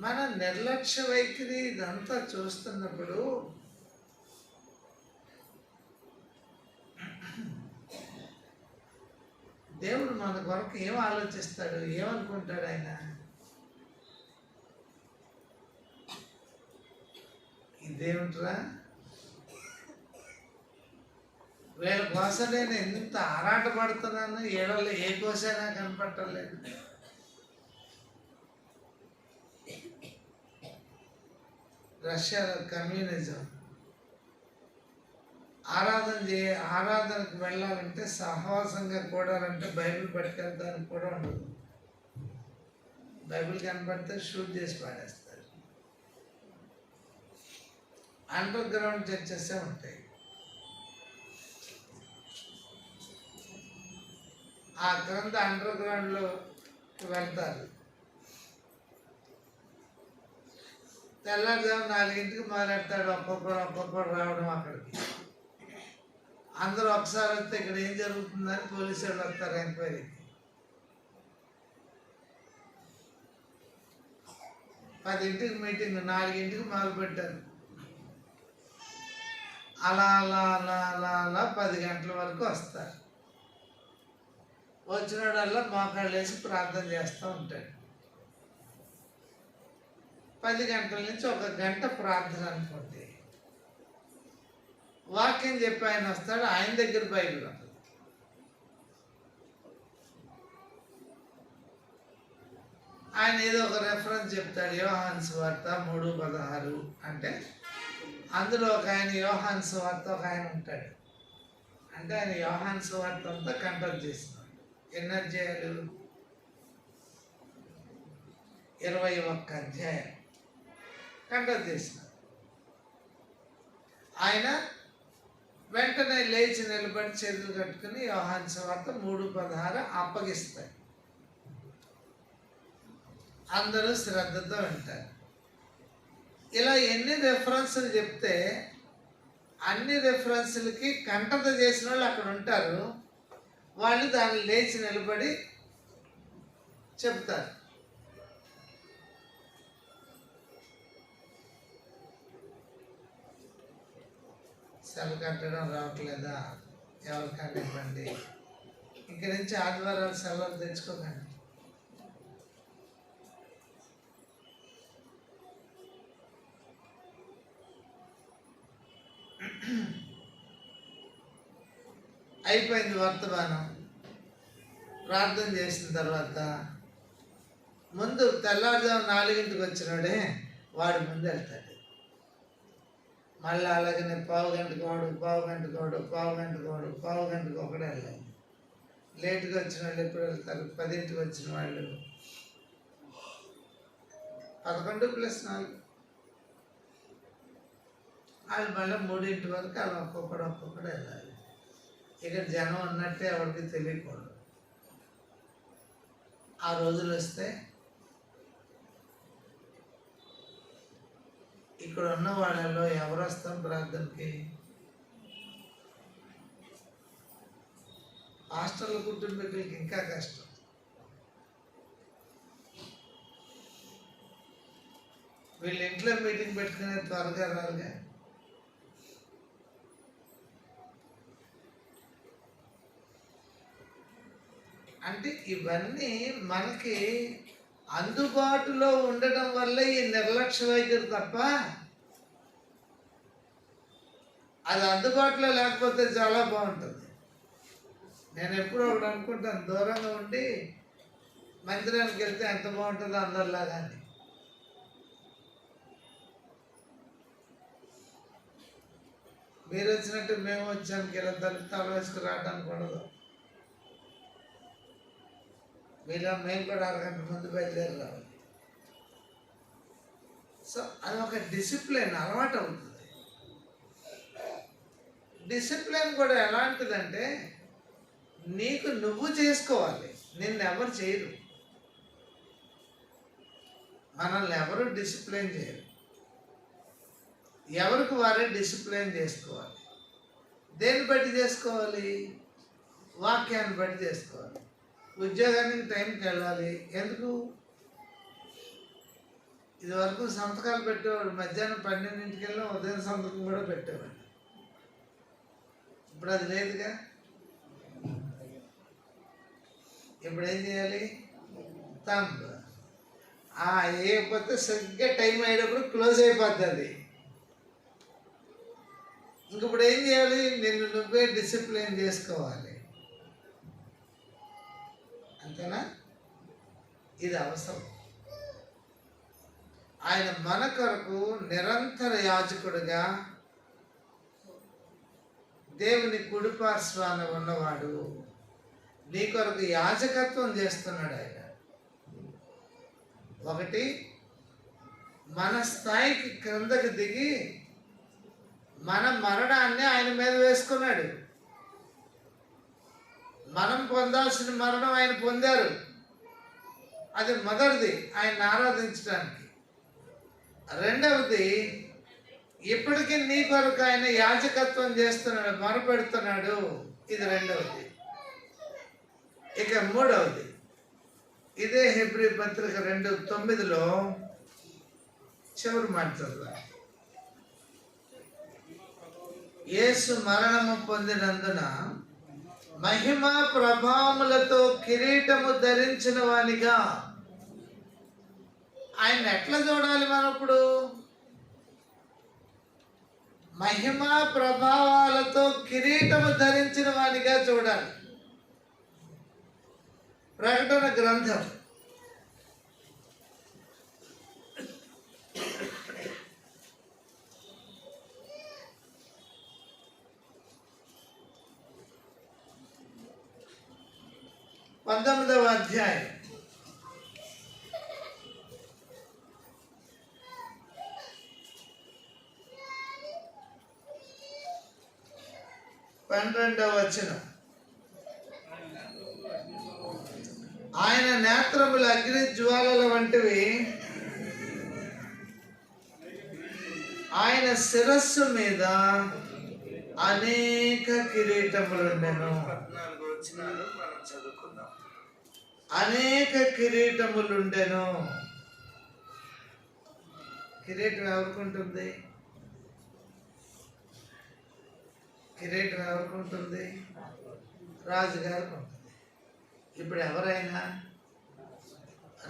మన నిర్లక్ష్య వైఖరి ఇదంతా చూస్తున్నప్పుడు దేవుడు మన కొరకు ఏం ఆలోచిస్తాడు? ఏమనుకుంటాడు ఆయన? ఇదేమిట్రా, వీళ్ళ కోసం నేను ఎంత ఆరాట పడుతున్నాను, ఏడోళ్ళు ఏ కోసైనా కనపట్టలేదు. రష్యాలో కమ్యూనిజం ఆరాధనకు వెళ్ళాలంటే, సహవాసంగా కూడాలంటే బైబిల్ పట్టుకెళ్తానికి కూడా ఉండదు. బైబిల్ కనపడితే షూట్ చేసి పాడేస్తారు. అండర్ గ్రౌండ్ చర్చెసే ఉంటాయి. ఆ గ్రంథ అండర్ గ్రౌండ్లో వెళ్తారు. తెల్లారుజాము 4ంటికి మొదలెడతాడు ఒక్కొక్కరు రావడం అక్కడికి. అందరూ ఒకసారి వస్తే ఇక్కడ ఏం జరుగుతుందని పోలీసు వాళ్ళు వస్తారు ఎంక్వైరీకి. 10ంటికి మీటింగ్, 4ంటికి మొదలుపెట్టారు. అలా అలా అలా అలా అలా 10 గంటల వరకు వస్తారు. వచ్చినోడల్లా మోకాళ్ళు వేసి ప్రార్థన చేస్తూ ఉంటాడు. 10 గంటల నుంచి 1 గంట ప్రార్థన అనుకోండి. వాక్యం చెప్పి ఆయన వస్తాడు, ఆయన దగ్గర బైబిల్ ఉంటుంది. ఆయన ఏదో ఒక రెఫరెన్స్ చెప్తాడు. యోహాను సువార్త 3:16 అంటే అందులో ఒక ఆయన యోహాను సువార్త ఒక ఆయన ఉంటాడు. అంటే ఆయన యోహాను సువార్త అంతా కంట్రోల్ చేస్తున్నాడు. ఎన్ని అధ్యాయాలు? 21 అధ్యాయం కంట్రోల్ చేసినాడు. ఆయన వెంటనే లేచి నిలబడి చేతులు కట్టుకుని యోహాను సువార్త 3:16 అప్పగిస్తాడు. అందరూ శ్రద్ధతో వింటారు. ఇలా ఎన్ని రెఫరెన్సులు చెప్తే అన్ని రెఫరెన్సులకి కంఠత చేసిన వాళ్ళు అక్కడ ఉంటారు. వాళ్ళు దాన్ని లేచి నిలబడి చెప్తారు. సెలవు కట్టడం రావట్లేదా? ఎవరికన్నా ఇవ్వండి. ఇంక నుంచి ఆదివారాలు సెలవులు తెచ్చుకోకండి. అయిపోయింది వర్తమానం. ప్రార్థన చేసిన తర్వాత ముందు తెల్లారుజాము 4ంటికి వచ్చినాడే వాడు ముందు వెళ్తాడు. మళ్ళీ అలాగనే పావు గంటకు ఒకడే వెళ్ళాలి. లేటుగా వచ్చిన వాళ్ళు ఎప్పుడు వెళ్తారు? 10ంటికి వచ్చిన వాళ్ళు 11+4 వాళ్ళు మళ్ళీ 3ంటి వరకు అలా ఒక్కొక్కడు వెళ్ళాలి. ఇక్కడ జనం ఉన్నట్టే ఎవరికి తెలియకూడదు. ఆ రోజులు వస్తే ఇక్కడ ఉన్న వాళ్ళలో ఎవరు వస్తాం ప్రార్థనకి? హాస్టల్ కుటుంబీకులకి ఇంకా కష్టం. వీళ్ళు ఇంట్లో మీటింగ్ పెట్టుకునే త్వరగా రాలుగా. అంటే ఇవన్నీ మనకి అందుబాటులో ఉండటం వల్ల ఈ నిర్లక్ష్య వైఖరి తప్ప, అది అందుబాటులో లేకపోతే చాలా బాగుంటుంది. నేను ఎప్పుడూ ఒకటి అనుకుంటాను, దూరంగా ఉండి మందిరానికి వెళ్తే ఎంత బాగుంటుందో అందరిలాగా అని. మీరు వచ్చినట్టు మేము వచ్చానికి ఇలా తల వేసుకు రావడానికి ఉండదు. మీలో మేము కూడా 6 గంటల ముందు బయలుదేరి రావాలి. సో అది ఒక డిసిప్లిన్ అలవాటు అవుతుంది. డిసిప్లిన్ కూడా ఎలాంటిదంటే నీకు నువ్వు చేసుకోవాలి, నిన్నెవరు చేయరు. మనల్ని ఎవరు డిసిప్లిన్ చేయరు. ఎవరికి వారే డిసిప్లిన్ చేసుకోవాలి. దేన్ని బట్టి చేసుకోవాలి? వాక్యాన్ని బట్టి చేసుకోవాలి. ఉద్యోగానికి టైంకి వెళ్ళాలి. ఎందుకు? ఇది వరకు సంతకాలు పెట్టేవాడు. మధ్యాహ్నం 12ంటికి వెళ్ళినా ఉదయం సంతకం కూడా పెట్టేవాడు. ఇప్పుడు అది లేదుగా. ఇప్పుడు ఏం చేయాలి? తంబ్ వేయకపోతే సరిగ్గా టైం అయ్యేటప్పుడు క్లోజ్ అయిపోద్ది అది. ఇంక ఇప్పుడు ఏం చేయాలి? నిన్ను నువ్వే డిసిప్లిన్ చేసుకోవాలి. అంతేనా? ఇది అవసరం. ఆయన మన కొరకు నిరంతర యాజకుడిగా దేవుని కుడిపార్శ్వాన ఉన్నవాడు. నీ కొరకు యాజకత్వం చేస్తున్నాడు ఆయన. ఒకటి, మన స్థాయికి క్రిందకి దిగి మన మరణాన్ని ఆయన మీద వేసుకున్నాడు. మనం పొందాల్సిన మరణం ఆయన పొందారు. అది మొదటిది, ఆయన ఆరాధించడానికి. రెండవది, ఇప్పటికీ నీ కొరకు ఆయన యాజకత్వం చేస్తున్నాడు, మొరపెడుతున్నాడు. ఇది రెండవది. ఇక మూడవది, ఇదే హెబ్రీ పత్రిక 2:9 చివరి మాట చదువుదాం. యేసు మరణము పొందినందున మహిమ ప్రభావములతో కిరీటము ధరించిన వానిగా. ఆయన ఎట్లా చూడాలి మనం ఇప్పుడు? మహిమ ప్రభావాలతో కిరీటము ధరించిన వానిగా చూడాలి. ప్రకటన గ్రంథం 19వ అధ్యాయం 12వ వచనం. ఆయన నేత్రములు అగ్ని జ్వాలల వంటివి, ఆయన శిరస్సు మీద అనేక కిరీటములుండెను. 14 వచనాలు మనం చదువుకుందాం. అనేక కిరీటములుండెను. కిరీటం ఎవరికుంటుంది? కిరీటం ఎవరికుంటుంది? రాజుగారికి ఉంటుంది. ఇప్పుడు ఎవరైనా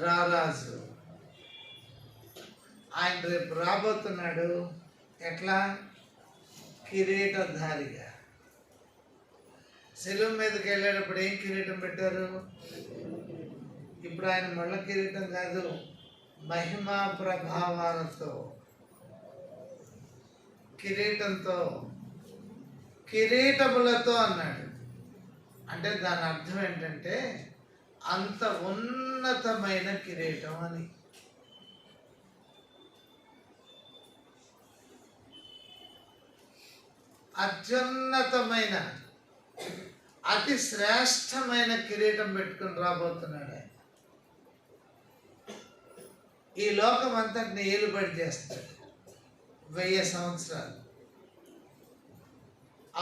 రారాజు, ఆయన రేపు రాబోతున్నాడు. ఎట్లా? కిరీటధారిగా. శిలువ మీదకి వెళ్ళేటప్పుడు ఏం కిరీటం పెట్టారు? ఇప్పుడు ఆయన ముళ్ళ కిరీటం కాదు, మహిమా ప్రభావాలతో, కిరీటంతో, కిరీటములతో అన్నాడు. అంటే దాని అర్థం ఏంటంటే అంత ఉన్నతమైన కిరీటం అని. అత్యున్నతమైన, అతి శ్రేష్టమైన కిరీటం పెట్టుకుని రాబోతున్నాడు ఆయన. ఈ లోకం అంతటిని ఏలుబడి చేస్తాడు 1000 సంవత్సరాలు.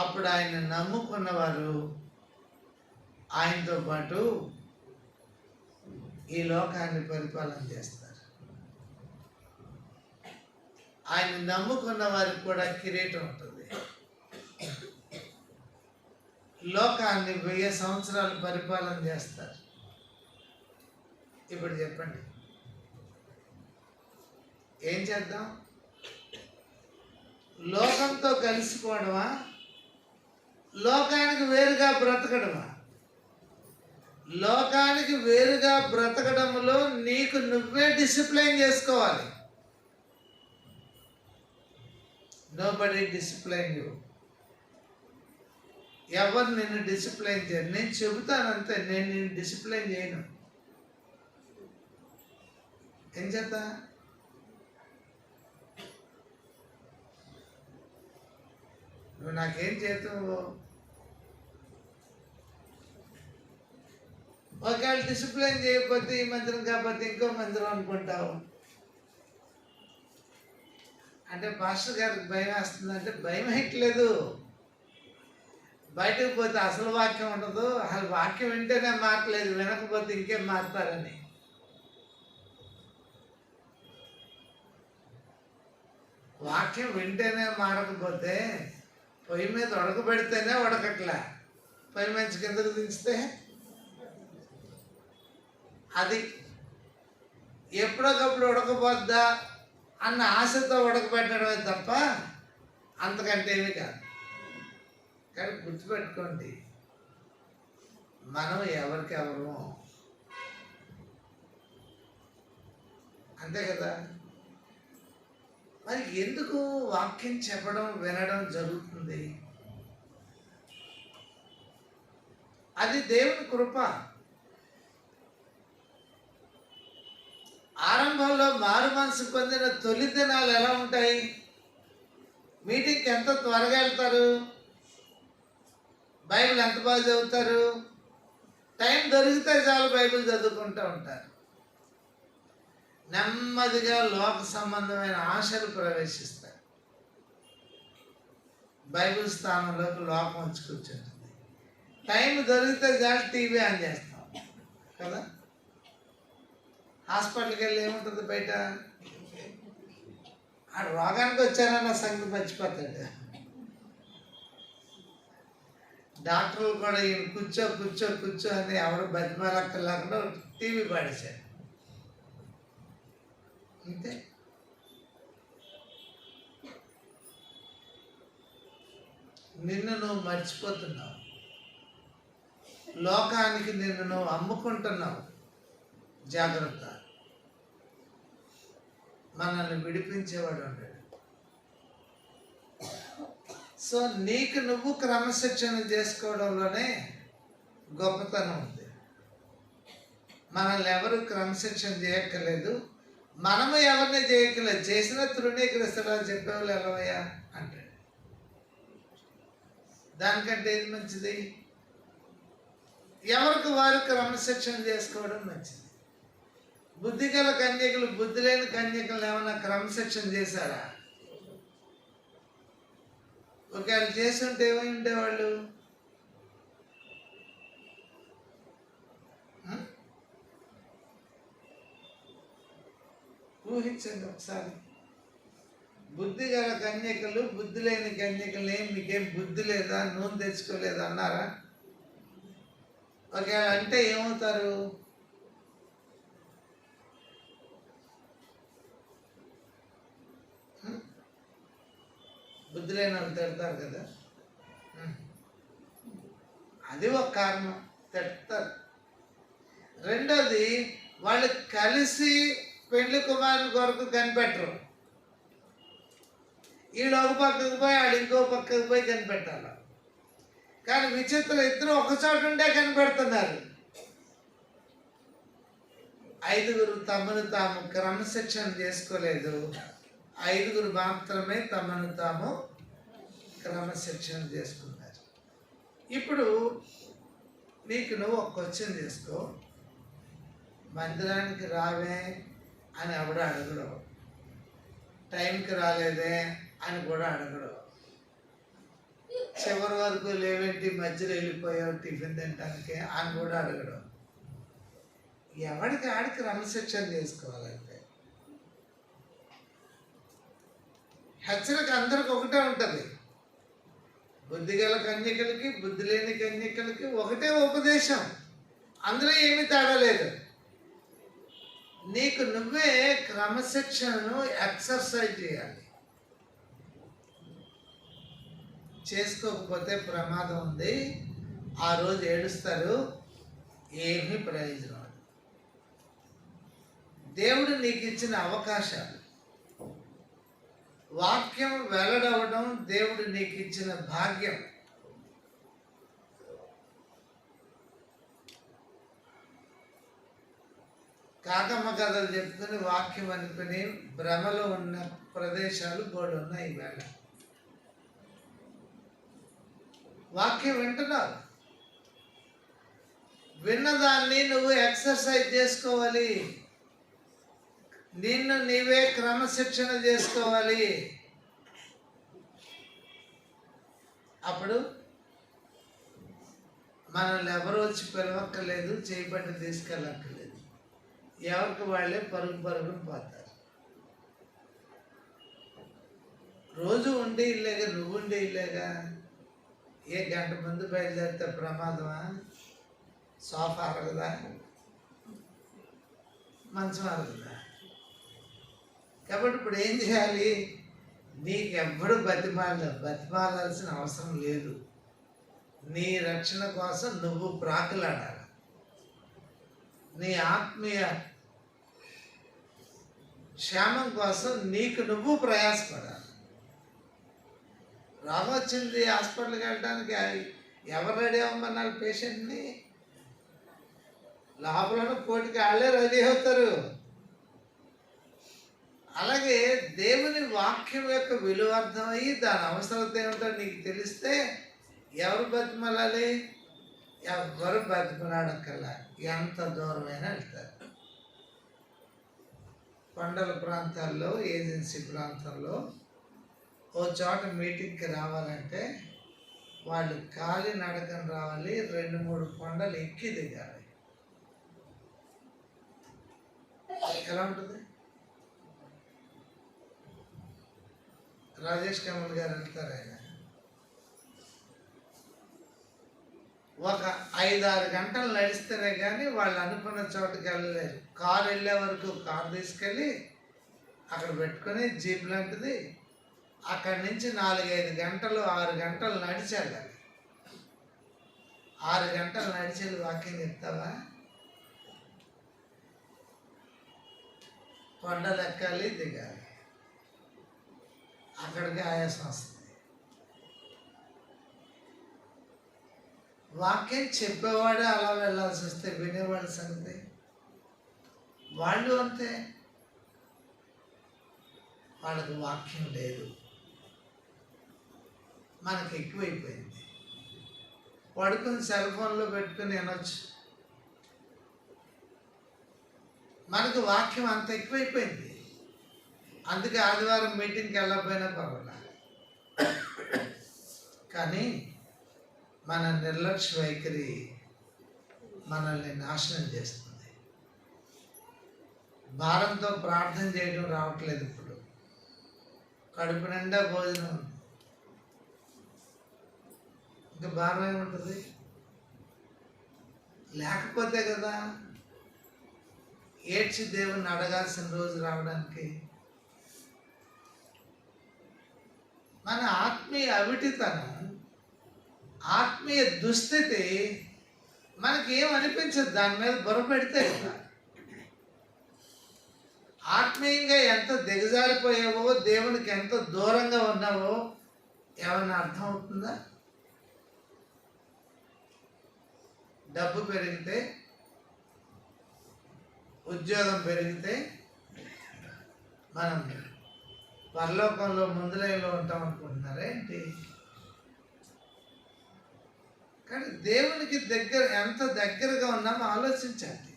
అప్పుడు ఆయన నమ్ముకున్న వారు ఆయనతో పాటు ఈ లోకాన్ని పరిపాలన చేస్తారు. ఆయన నమ్ముకున్న వారికి కూడా కిరీటం ఉంటుంది. లోకాన్ని 1000 సంవత్సరాలు పరిపాలన చేస్తారు. ఇప్పుడు చెప్పండి, ఏం చేద్దాం? లోకంతో కలిసిపోవడమా? లోకానికి వేరుగా బ్రతకడమా? లోకానికి వేరుగా బ్రతకడంలో నీకు నువ్వే డిసిప్లైన్ చేసుకోవాలి. Nobody discipline you. ఎవరు నిన్ను డిసిప్లైన్ చేయరు. నేను చెబుతానంతే, నేను నిన్ను డిసిప్లైన్ చేయను. ఏం చేత? నువ్వు నాకేం చేస్తావు? ఒకవేళ డిసిప్లైన్ చేయకపోతే ఈ మందిరం కాకపోతే ఇంకో మందిరం అనుకుంటావు. అంటే పాస్టర్ గారికి భయం వేస్తుందంటే భయం వేయట్లేదు. బయటకు పోతే అసలు వాక్యం ఉండదు. అసలు వాక్యం వింటేనే మారట్లేదు, వినకపోతే ఇంకేం మారుతారని. వాక్యం వింటేనే మారకపోతే పొయ్యి మీద ఉడకబెడితేనే ఉడకట్లే, పొయ్యి మంచి కిందకు దించితే అది ఎప్పుడొకప్పుడు ఉడకపోద్దా అన్న ఆశతో ఉడకబెట్టడమే తప్ప అంతకంటే ఏమీ కాదు. కానీ గుర్తుపెట్టుకోండి, మనం ఎవరికెవరము, అంతే కదా. మరి ఎందుకు వాక్యం చెప్పడం వినడం జరుగుతుంది? అది దేవుని కృప. ఆరంభంలో మారు మనసు పొందిన తొలి దినాలు ఎలా ఉంటాయి? మీటింగ్కి ఎంత త్వరగా వెళ్తారు, బైబిల్ ఎంత బాగా చదువుతారు, టైం దొరికితే చాలు బైబిల్ చదువుకుంటూ ఉంటారు. నెమ్మదిగా లోక సంబంధమైన ఆశలు ప్రవేశిస్తాయి. బైబిల్ స్థానంలోకి లోకం వచ్చి కూర్చుంటుంది. టైం దొరికితే చాలు టీవీ ఆన్ చేస్తాం కదా. హాస్పిటల్కి వెళ్ళి ఏముంటుంది బయట, ఆ రోగానికి వచ్చారన్న సంగతి మర్చిపోతాడు. డాక్టర్లు కూడా ఈయన కూర్చో కూర్చో కూర్చో అని ఎవడు బతిమాలక్కర్లేకుండా టీవీ పాడేశాడు. అంతే. నిన్ను నువ్వు మర్చిపోతున్నావు, లోకానికి నిన్ను నువ్వు అమ్ముకుంటున్నావు. జాగ్రత్త. మనల్ని విడిపించేవాడు ఉంటాడు. సో నీకు నువ్వు క్రమశిక్షణ చేసుకోవడంలోనే గొప్పతనం ఉంది. మనల్ని ఎవరు క్రమశిక్షణ చేయక్కర్లేదు, మనము ఎవరిని చేయక్కర్లేదు. చేసిన తృణీకరిస్తాడని చెప్పేవాళ్ళు ఎలవయ్యా అంటాడు. దానికంటే ఏది మంచిది? ఎవరికి వారు క్రమశిక్షణ చేసుకోవడం మంచిది. బుద్ధి గల కన్యకలు బుద్ధి లేని కన్యకలు ఏమన్నా క్రమశిక్షణ చేశారా? ఒకవేళ చేస్తుంటే ఏమై ఉండేవాళ్ళు? ఊహించండి ఒకసారి. బుద్ధి గల కన్యకలు బుద్ధి లేని కన్యకలు మీకేం బుద్ధి లేదా, నూనె తెచ్చుకోలేదా అన్నారా? ఒకవేళ అంటే ఏమవుతారు? బుద్ధి లేని వాళ్ళు తిడతారు కదా. అది ఒక కారణం, తిడతారు. రెండోది, వాళ్ళు కలిసి పెళ్లి కుమారుని కొరకు కనిపెట్టరు. వీడు ఒక పక్కకు పోయి ఆడు ఇంకో పక్కకు పోయి కనిపెట్టాలి. కానీ విచిత్రం, ఇద్దరు ఒకచోట ఉండే కనిపెడుతున్నారు. ఐదుగురు తమను తాము క్రమశిక్షణ చేసుకోలేదు, ఐదుగురు మాత్రమే తమను తాము క్రమశిక్షణ చేసుకున్నారు. ఇప్పుడు నీకు నువ్వు ఒక క్వశ్చన్ చేసుకో. మందిరానికి రావే అని ఎవడ అడగడు, టైంకి రాలేదే అని కూడా అడగడు, చివరి వరకు లేవేంటి మధ్యలో వెళ్ళిపోయావు టిఫిన్ తినడానికి అని కూడా అడగడు. ఎవరికి ఆడికి క్రమశిక్షణ చేసుకోవాలంటే హెచ్చరిక అందరికి ఒకటే ఉంటుంది. బుద్ధి గల కన్యకలకి బుద్ధి లేని కన్యకలకి ఒకటే ఉపదేశం, అందులో ఏమీ తేడా లేదు. నీకు నువ్వే క్రమశిక్షణను ఎక్సర్సైజ్ చేయాలి. చేసుకోకపోతే ప్రమాదం ఉంది. ఆ రోజు ఏడుస్తారు, ఏమీ ప్రయోజనం. దేవుడు నీకు ఇచ్చిన అవకాశాలు, వాక్యం వెల్లడవడం దేవుడు నీకు ఇచ్చిన భాగ్యం. కాకమ్మ కథలు చెప్పుకుని వాక్యం అనుకుని భ్రమలో ఉన్న ప్రదేశాలు బోర్డు ఉన్నాయి. ఈవేళ వాక్యం వింటున్నారు, విన్నదాన్ని నువ్వు ఎక్సర్సైజ్ చేసుకోవాలి. నిన్ను నీవే క్రమశిక్షణ చేసుకోవాలి. అప్పుడు మనల్ని ఎవరు వచ్చి పిలవక్కర్లేదు, చేయబట్టి తీసుకెళ్ళక్కర్లేదు. ఎవరికి వాళ్ళే పరుగు పరుగును పోతారు. రోజు ఉండే ఇల్లేగా, నువ్వు ఉండే ఇల్లేగా. ఏ గంట ముందు బయలుదేరితే ప్రమాదమా? సోఫా అరగదా, మంచం అరగదా? కాబట్టి ఇప్పుడు ఏం చేయాలి? నీకెవ్వడు బతిమాలాల్సిన అవసరం లేదు. నీ రక్షణ కోసం నువ్వు ప్రాకులాడాలి. నీ ఆత్మీయ క్షేమం కోసం నీకు నువ్వు ప్రయాసపడాలి. రోగం వచ్చింది, హాస్పిటల్కి వెళ్ళడానికి ఎవరు రెడీ అవ్వమన్నారు? పేషెంట్ని లోపల కోటికి వాళ్ళే రెడీ అవుతారు. అలాగే దేవుని వాక్యం యొక్క విలువ అర్థమయ్యి దాని అవసరత ఏమిటో నీకు తెలిస్తే ఎవరు బతిమలాలి? ఎవరు బతిమలాడక్కర్లా, ఎంత దూరమైనా వెళ్తారు. కొండల ప్రాంతాల్లో, ఏజెన్సీ ప్రాంతంలో ఓ చోట మీటింగ్కి రావాలంటే వాళ్ళు కాలి నడకన రావాలి, 2-3 కొండలు ఎక్కి దిగాలి. ఎలా ఉంటుంది? రాజేష్ కమల్ గారు వెళ్తారు. ఆయన ఒక 5-6 గంటలు నడిస్తేనే కానీ వాళ్ళు అనుకున్న చోటుకి వెళ్ళలేరు. కారు వెళ్ళే వరకు కారు తీసుకెళ్ళి అక్కడ పెట్టుకొని జీప్ లాంటిది అక్కడి నుంచి 4-5 గంటలు 6 గంటలు నడిచి వెళ్ళాలి. 6 గంటలు నడిచేది వాకింగ్ చెప్తావా? కొండలు ఎక్కాలి, దిగాలి, అక్కడికి ఆయాసం వస్తుంది. వాక్యం చెప్పేవాడే అలా వెళ్ళాల్సి వస్తే వినేవాడి సంగతి. వాళ్ళు అంతే, వాళ్ళకి వాక్యం లేదు. మనకి ఎక్కువైపోయింది. పడుకుని సెల్ ఫోన్లో పెట్టుకుని వినొచ్చు. మనకు వాక్యం అంత ఎక్కువైపోయింది. అందుకే ఆదివారం మీటింగ్కి వెళ్ళకపోయినా పర్వాలేదు. కానీ మన నిర్లక్ష్య వైఖరి మనల్ని నాశనం చేస్తుంది. భారంతో ప్రార్థన చేయడం రావట్లేదు. ఇప్పుడు కడుపు నిండా భోజనం ఉంది, ఇంకా భారం ఏముంటుంది? లేకపోతే కదా ఏడ్చి దేవుణ్ణి అడగాల్సిన రోజు రావడానికి. మన ఆత్మీయ అవిటితనం, ఆత్మీయ దుస్థితి మనకి ఏమనిపించదు. దాని మీద బుర్ర పెడితే కదా. ఆత్మీయంగా ఎంత దిగజారిపోయావో, దేవునికి ఎంత దూరంగా ఉన్నావో ఏమన్నా అర్థం అవుతుందా? డబ్బు పెరిగితే, ఉద్యోగం పెరిగితే మనం పరలోకంలో ముందు లైన్లో ఉంటాం అనుకుంటున్నారా ఏంటి? కానీ దేవునికి ఎంత దగ్గరగా ఉన్నామో ఆలోచించండి.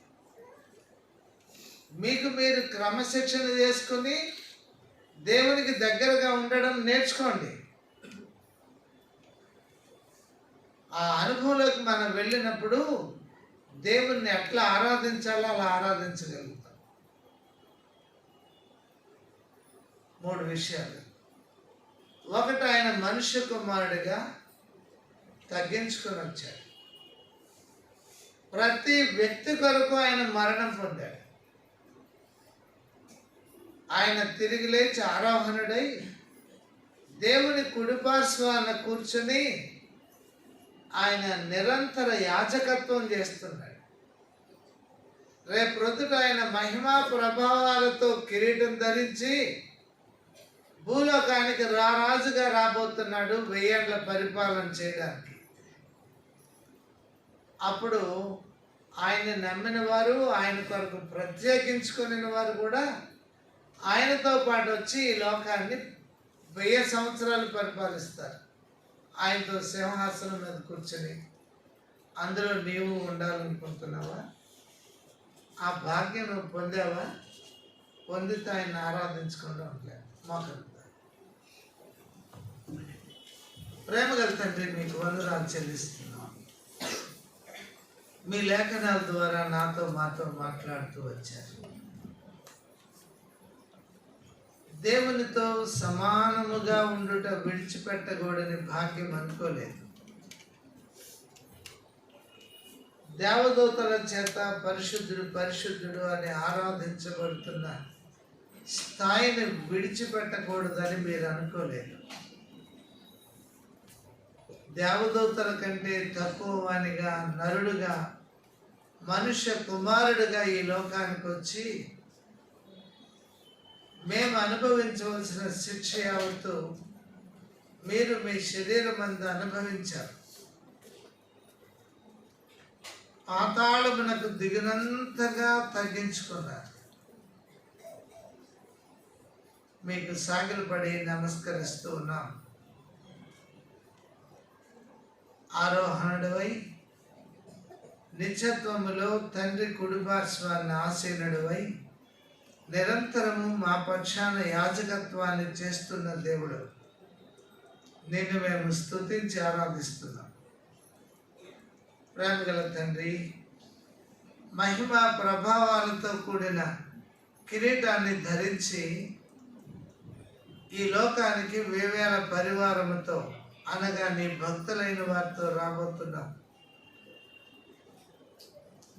మీకు మీరు క్రమశిక్షణ చేసుకుని దేవునికి దగ్గరగా ఉండడం నేర్చుకోండి. ఆ అనుభవంలోకి మనం వెళ్ళినప్పుడు దేవుణ్ణి ఎట్లా ఆరాధించాలో అలా ఆరాధించగలుగుతాం. 3 విషయాలు. ఒకటి, ఆయన మనుష్య కుమారుడిగా తగ్గించుకొని వచ్చాడు. ప్రతి వ్యక్తి కొరకు ఆయన మరణం పొందాడు. ఆయన తిరిగి లేచి ఆరోహణుడై దేవుని కుడిపార్శ్వాన కూర్చొని ఆయన నిరంతర యాజకత్వం చేస్తున్నాడు. రేపు ప్రొద్దుట ఆయన మహిమా ప్రభావాలతో కిరీటం ధరించి భూలోకానికి రారాజుగా రాబోతున్నాడు 1000 ఏళ్ల పరిపాలన చేయడానికి. అప్పుడు ఆయన నమ్మిన వారు, ఆయన కొరకు ప్రత్యేకించుకుని వారు కూడా ఆయనతో పాటు వచ్చి ఈ లోకాన్ని 1000 సంవత్సరాలు పరిపాలిస్తారు. ఆయనతో సింహాసనం మీద కూర్చొని. అందులో నీవు ఉండాలనుకుంటున్నావా? ఆ భాగ్యం నువ్వు పొందావా? పొందితే ఆయన ఆరాధించకుండా ఉండలేదు. మోకరిద్దాం. ప్రేమ గల తండ్రి, మీకు వందనాలు చెల్లిస్తున్నాం. మీ లేఖనాల ద్వారా మాతో మాట్లాడుతూ వచ్చారు. దేవునితో సమానముగా ఉండుట విడిచిపెట్టకూడని భాగ్యం అనుకోలేదు. దేవదూతల చేత పరిశుద్ధుడు పరిశుద్ధుడు అని ఆరాధించబడుతున్న స్థాయిని విడిచిపెట్టకూడదని మీరు అనుకోలేదు. దేవదూతల కంటే తక్కువ వానిగా, నరుడుగా, మనుష్య కుమారుడుగా ఈ లోకానికి వచ్చి మేము అనుభవించవలసిన శిక్ష యావత్తు మీరు మీ శరీరం అందు అనుభవించారు. పాతాళమునకు దిగినంతగా తగ్గించుకున్నారు. మీకు సాగిలపడి నమస్కరిస్తూ ఉన్నాం. ఆరోహణుడివై నిత్యత్వములో తండ్రి కుడిపార్శ్వాన్ని ఆసీనుడివై నిరంతరము మా పక్షాన యాజకత్వాన్ని చేస్తున్న దేవుడు, నిన్ను మేము స్తుతించి ఆరాధిస్తున్నాం. ప్రేమగల తండ్రి, మహిమ ప్రభావాలతో కూడిన కిరీటాన్ని ధరించి ఈ లోకానికి వేవేల పరివారముతో, అనగా నీ భక్తులైన వారితో రాబోతున్నాం.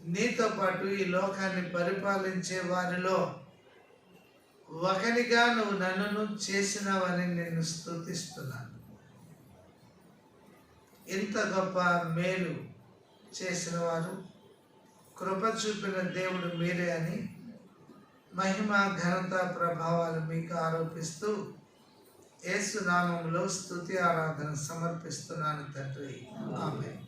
నీతో పాటు ఈ లోకాన్ని పరిపాలించే వారిలో ఒకనిగా నువ్వు నన్ను చేసినావని నేను స్తుతిస్తున్నాను. ఇంత గొప్ప మేలు చేసిన వారు, కృప చూపిన దేవుడు మీరే అని మహిమ ఘనత ప్రభావాలు మీకు ఆరోపిస్తూ యేసు నామములో స్తుతి ఆరాధన సమర్పిస్తున్నాను తండ్రి. ఆమేన్.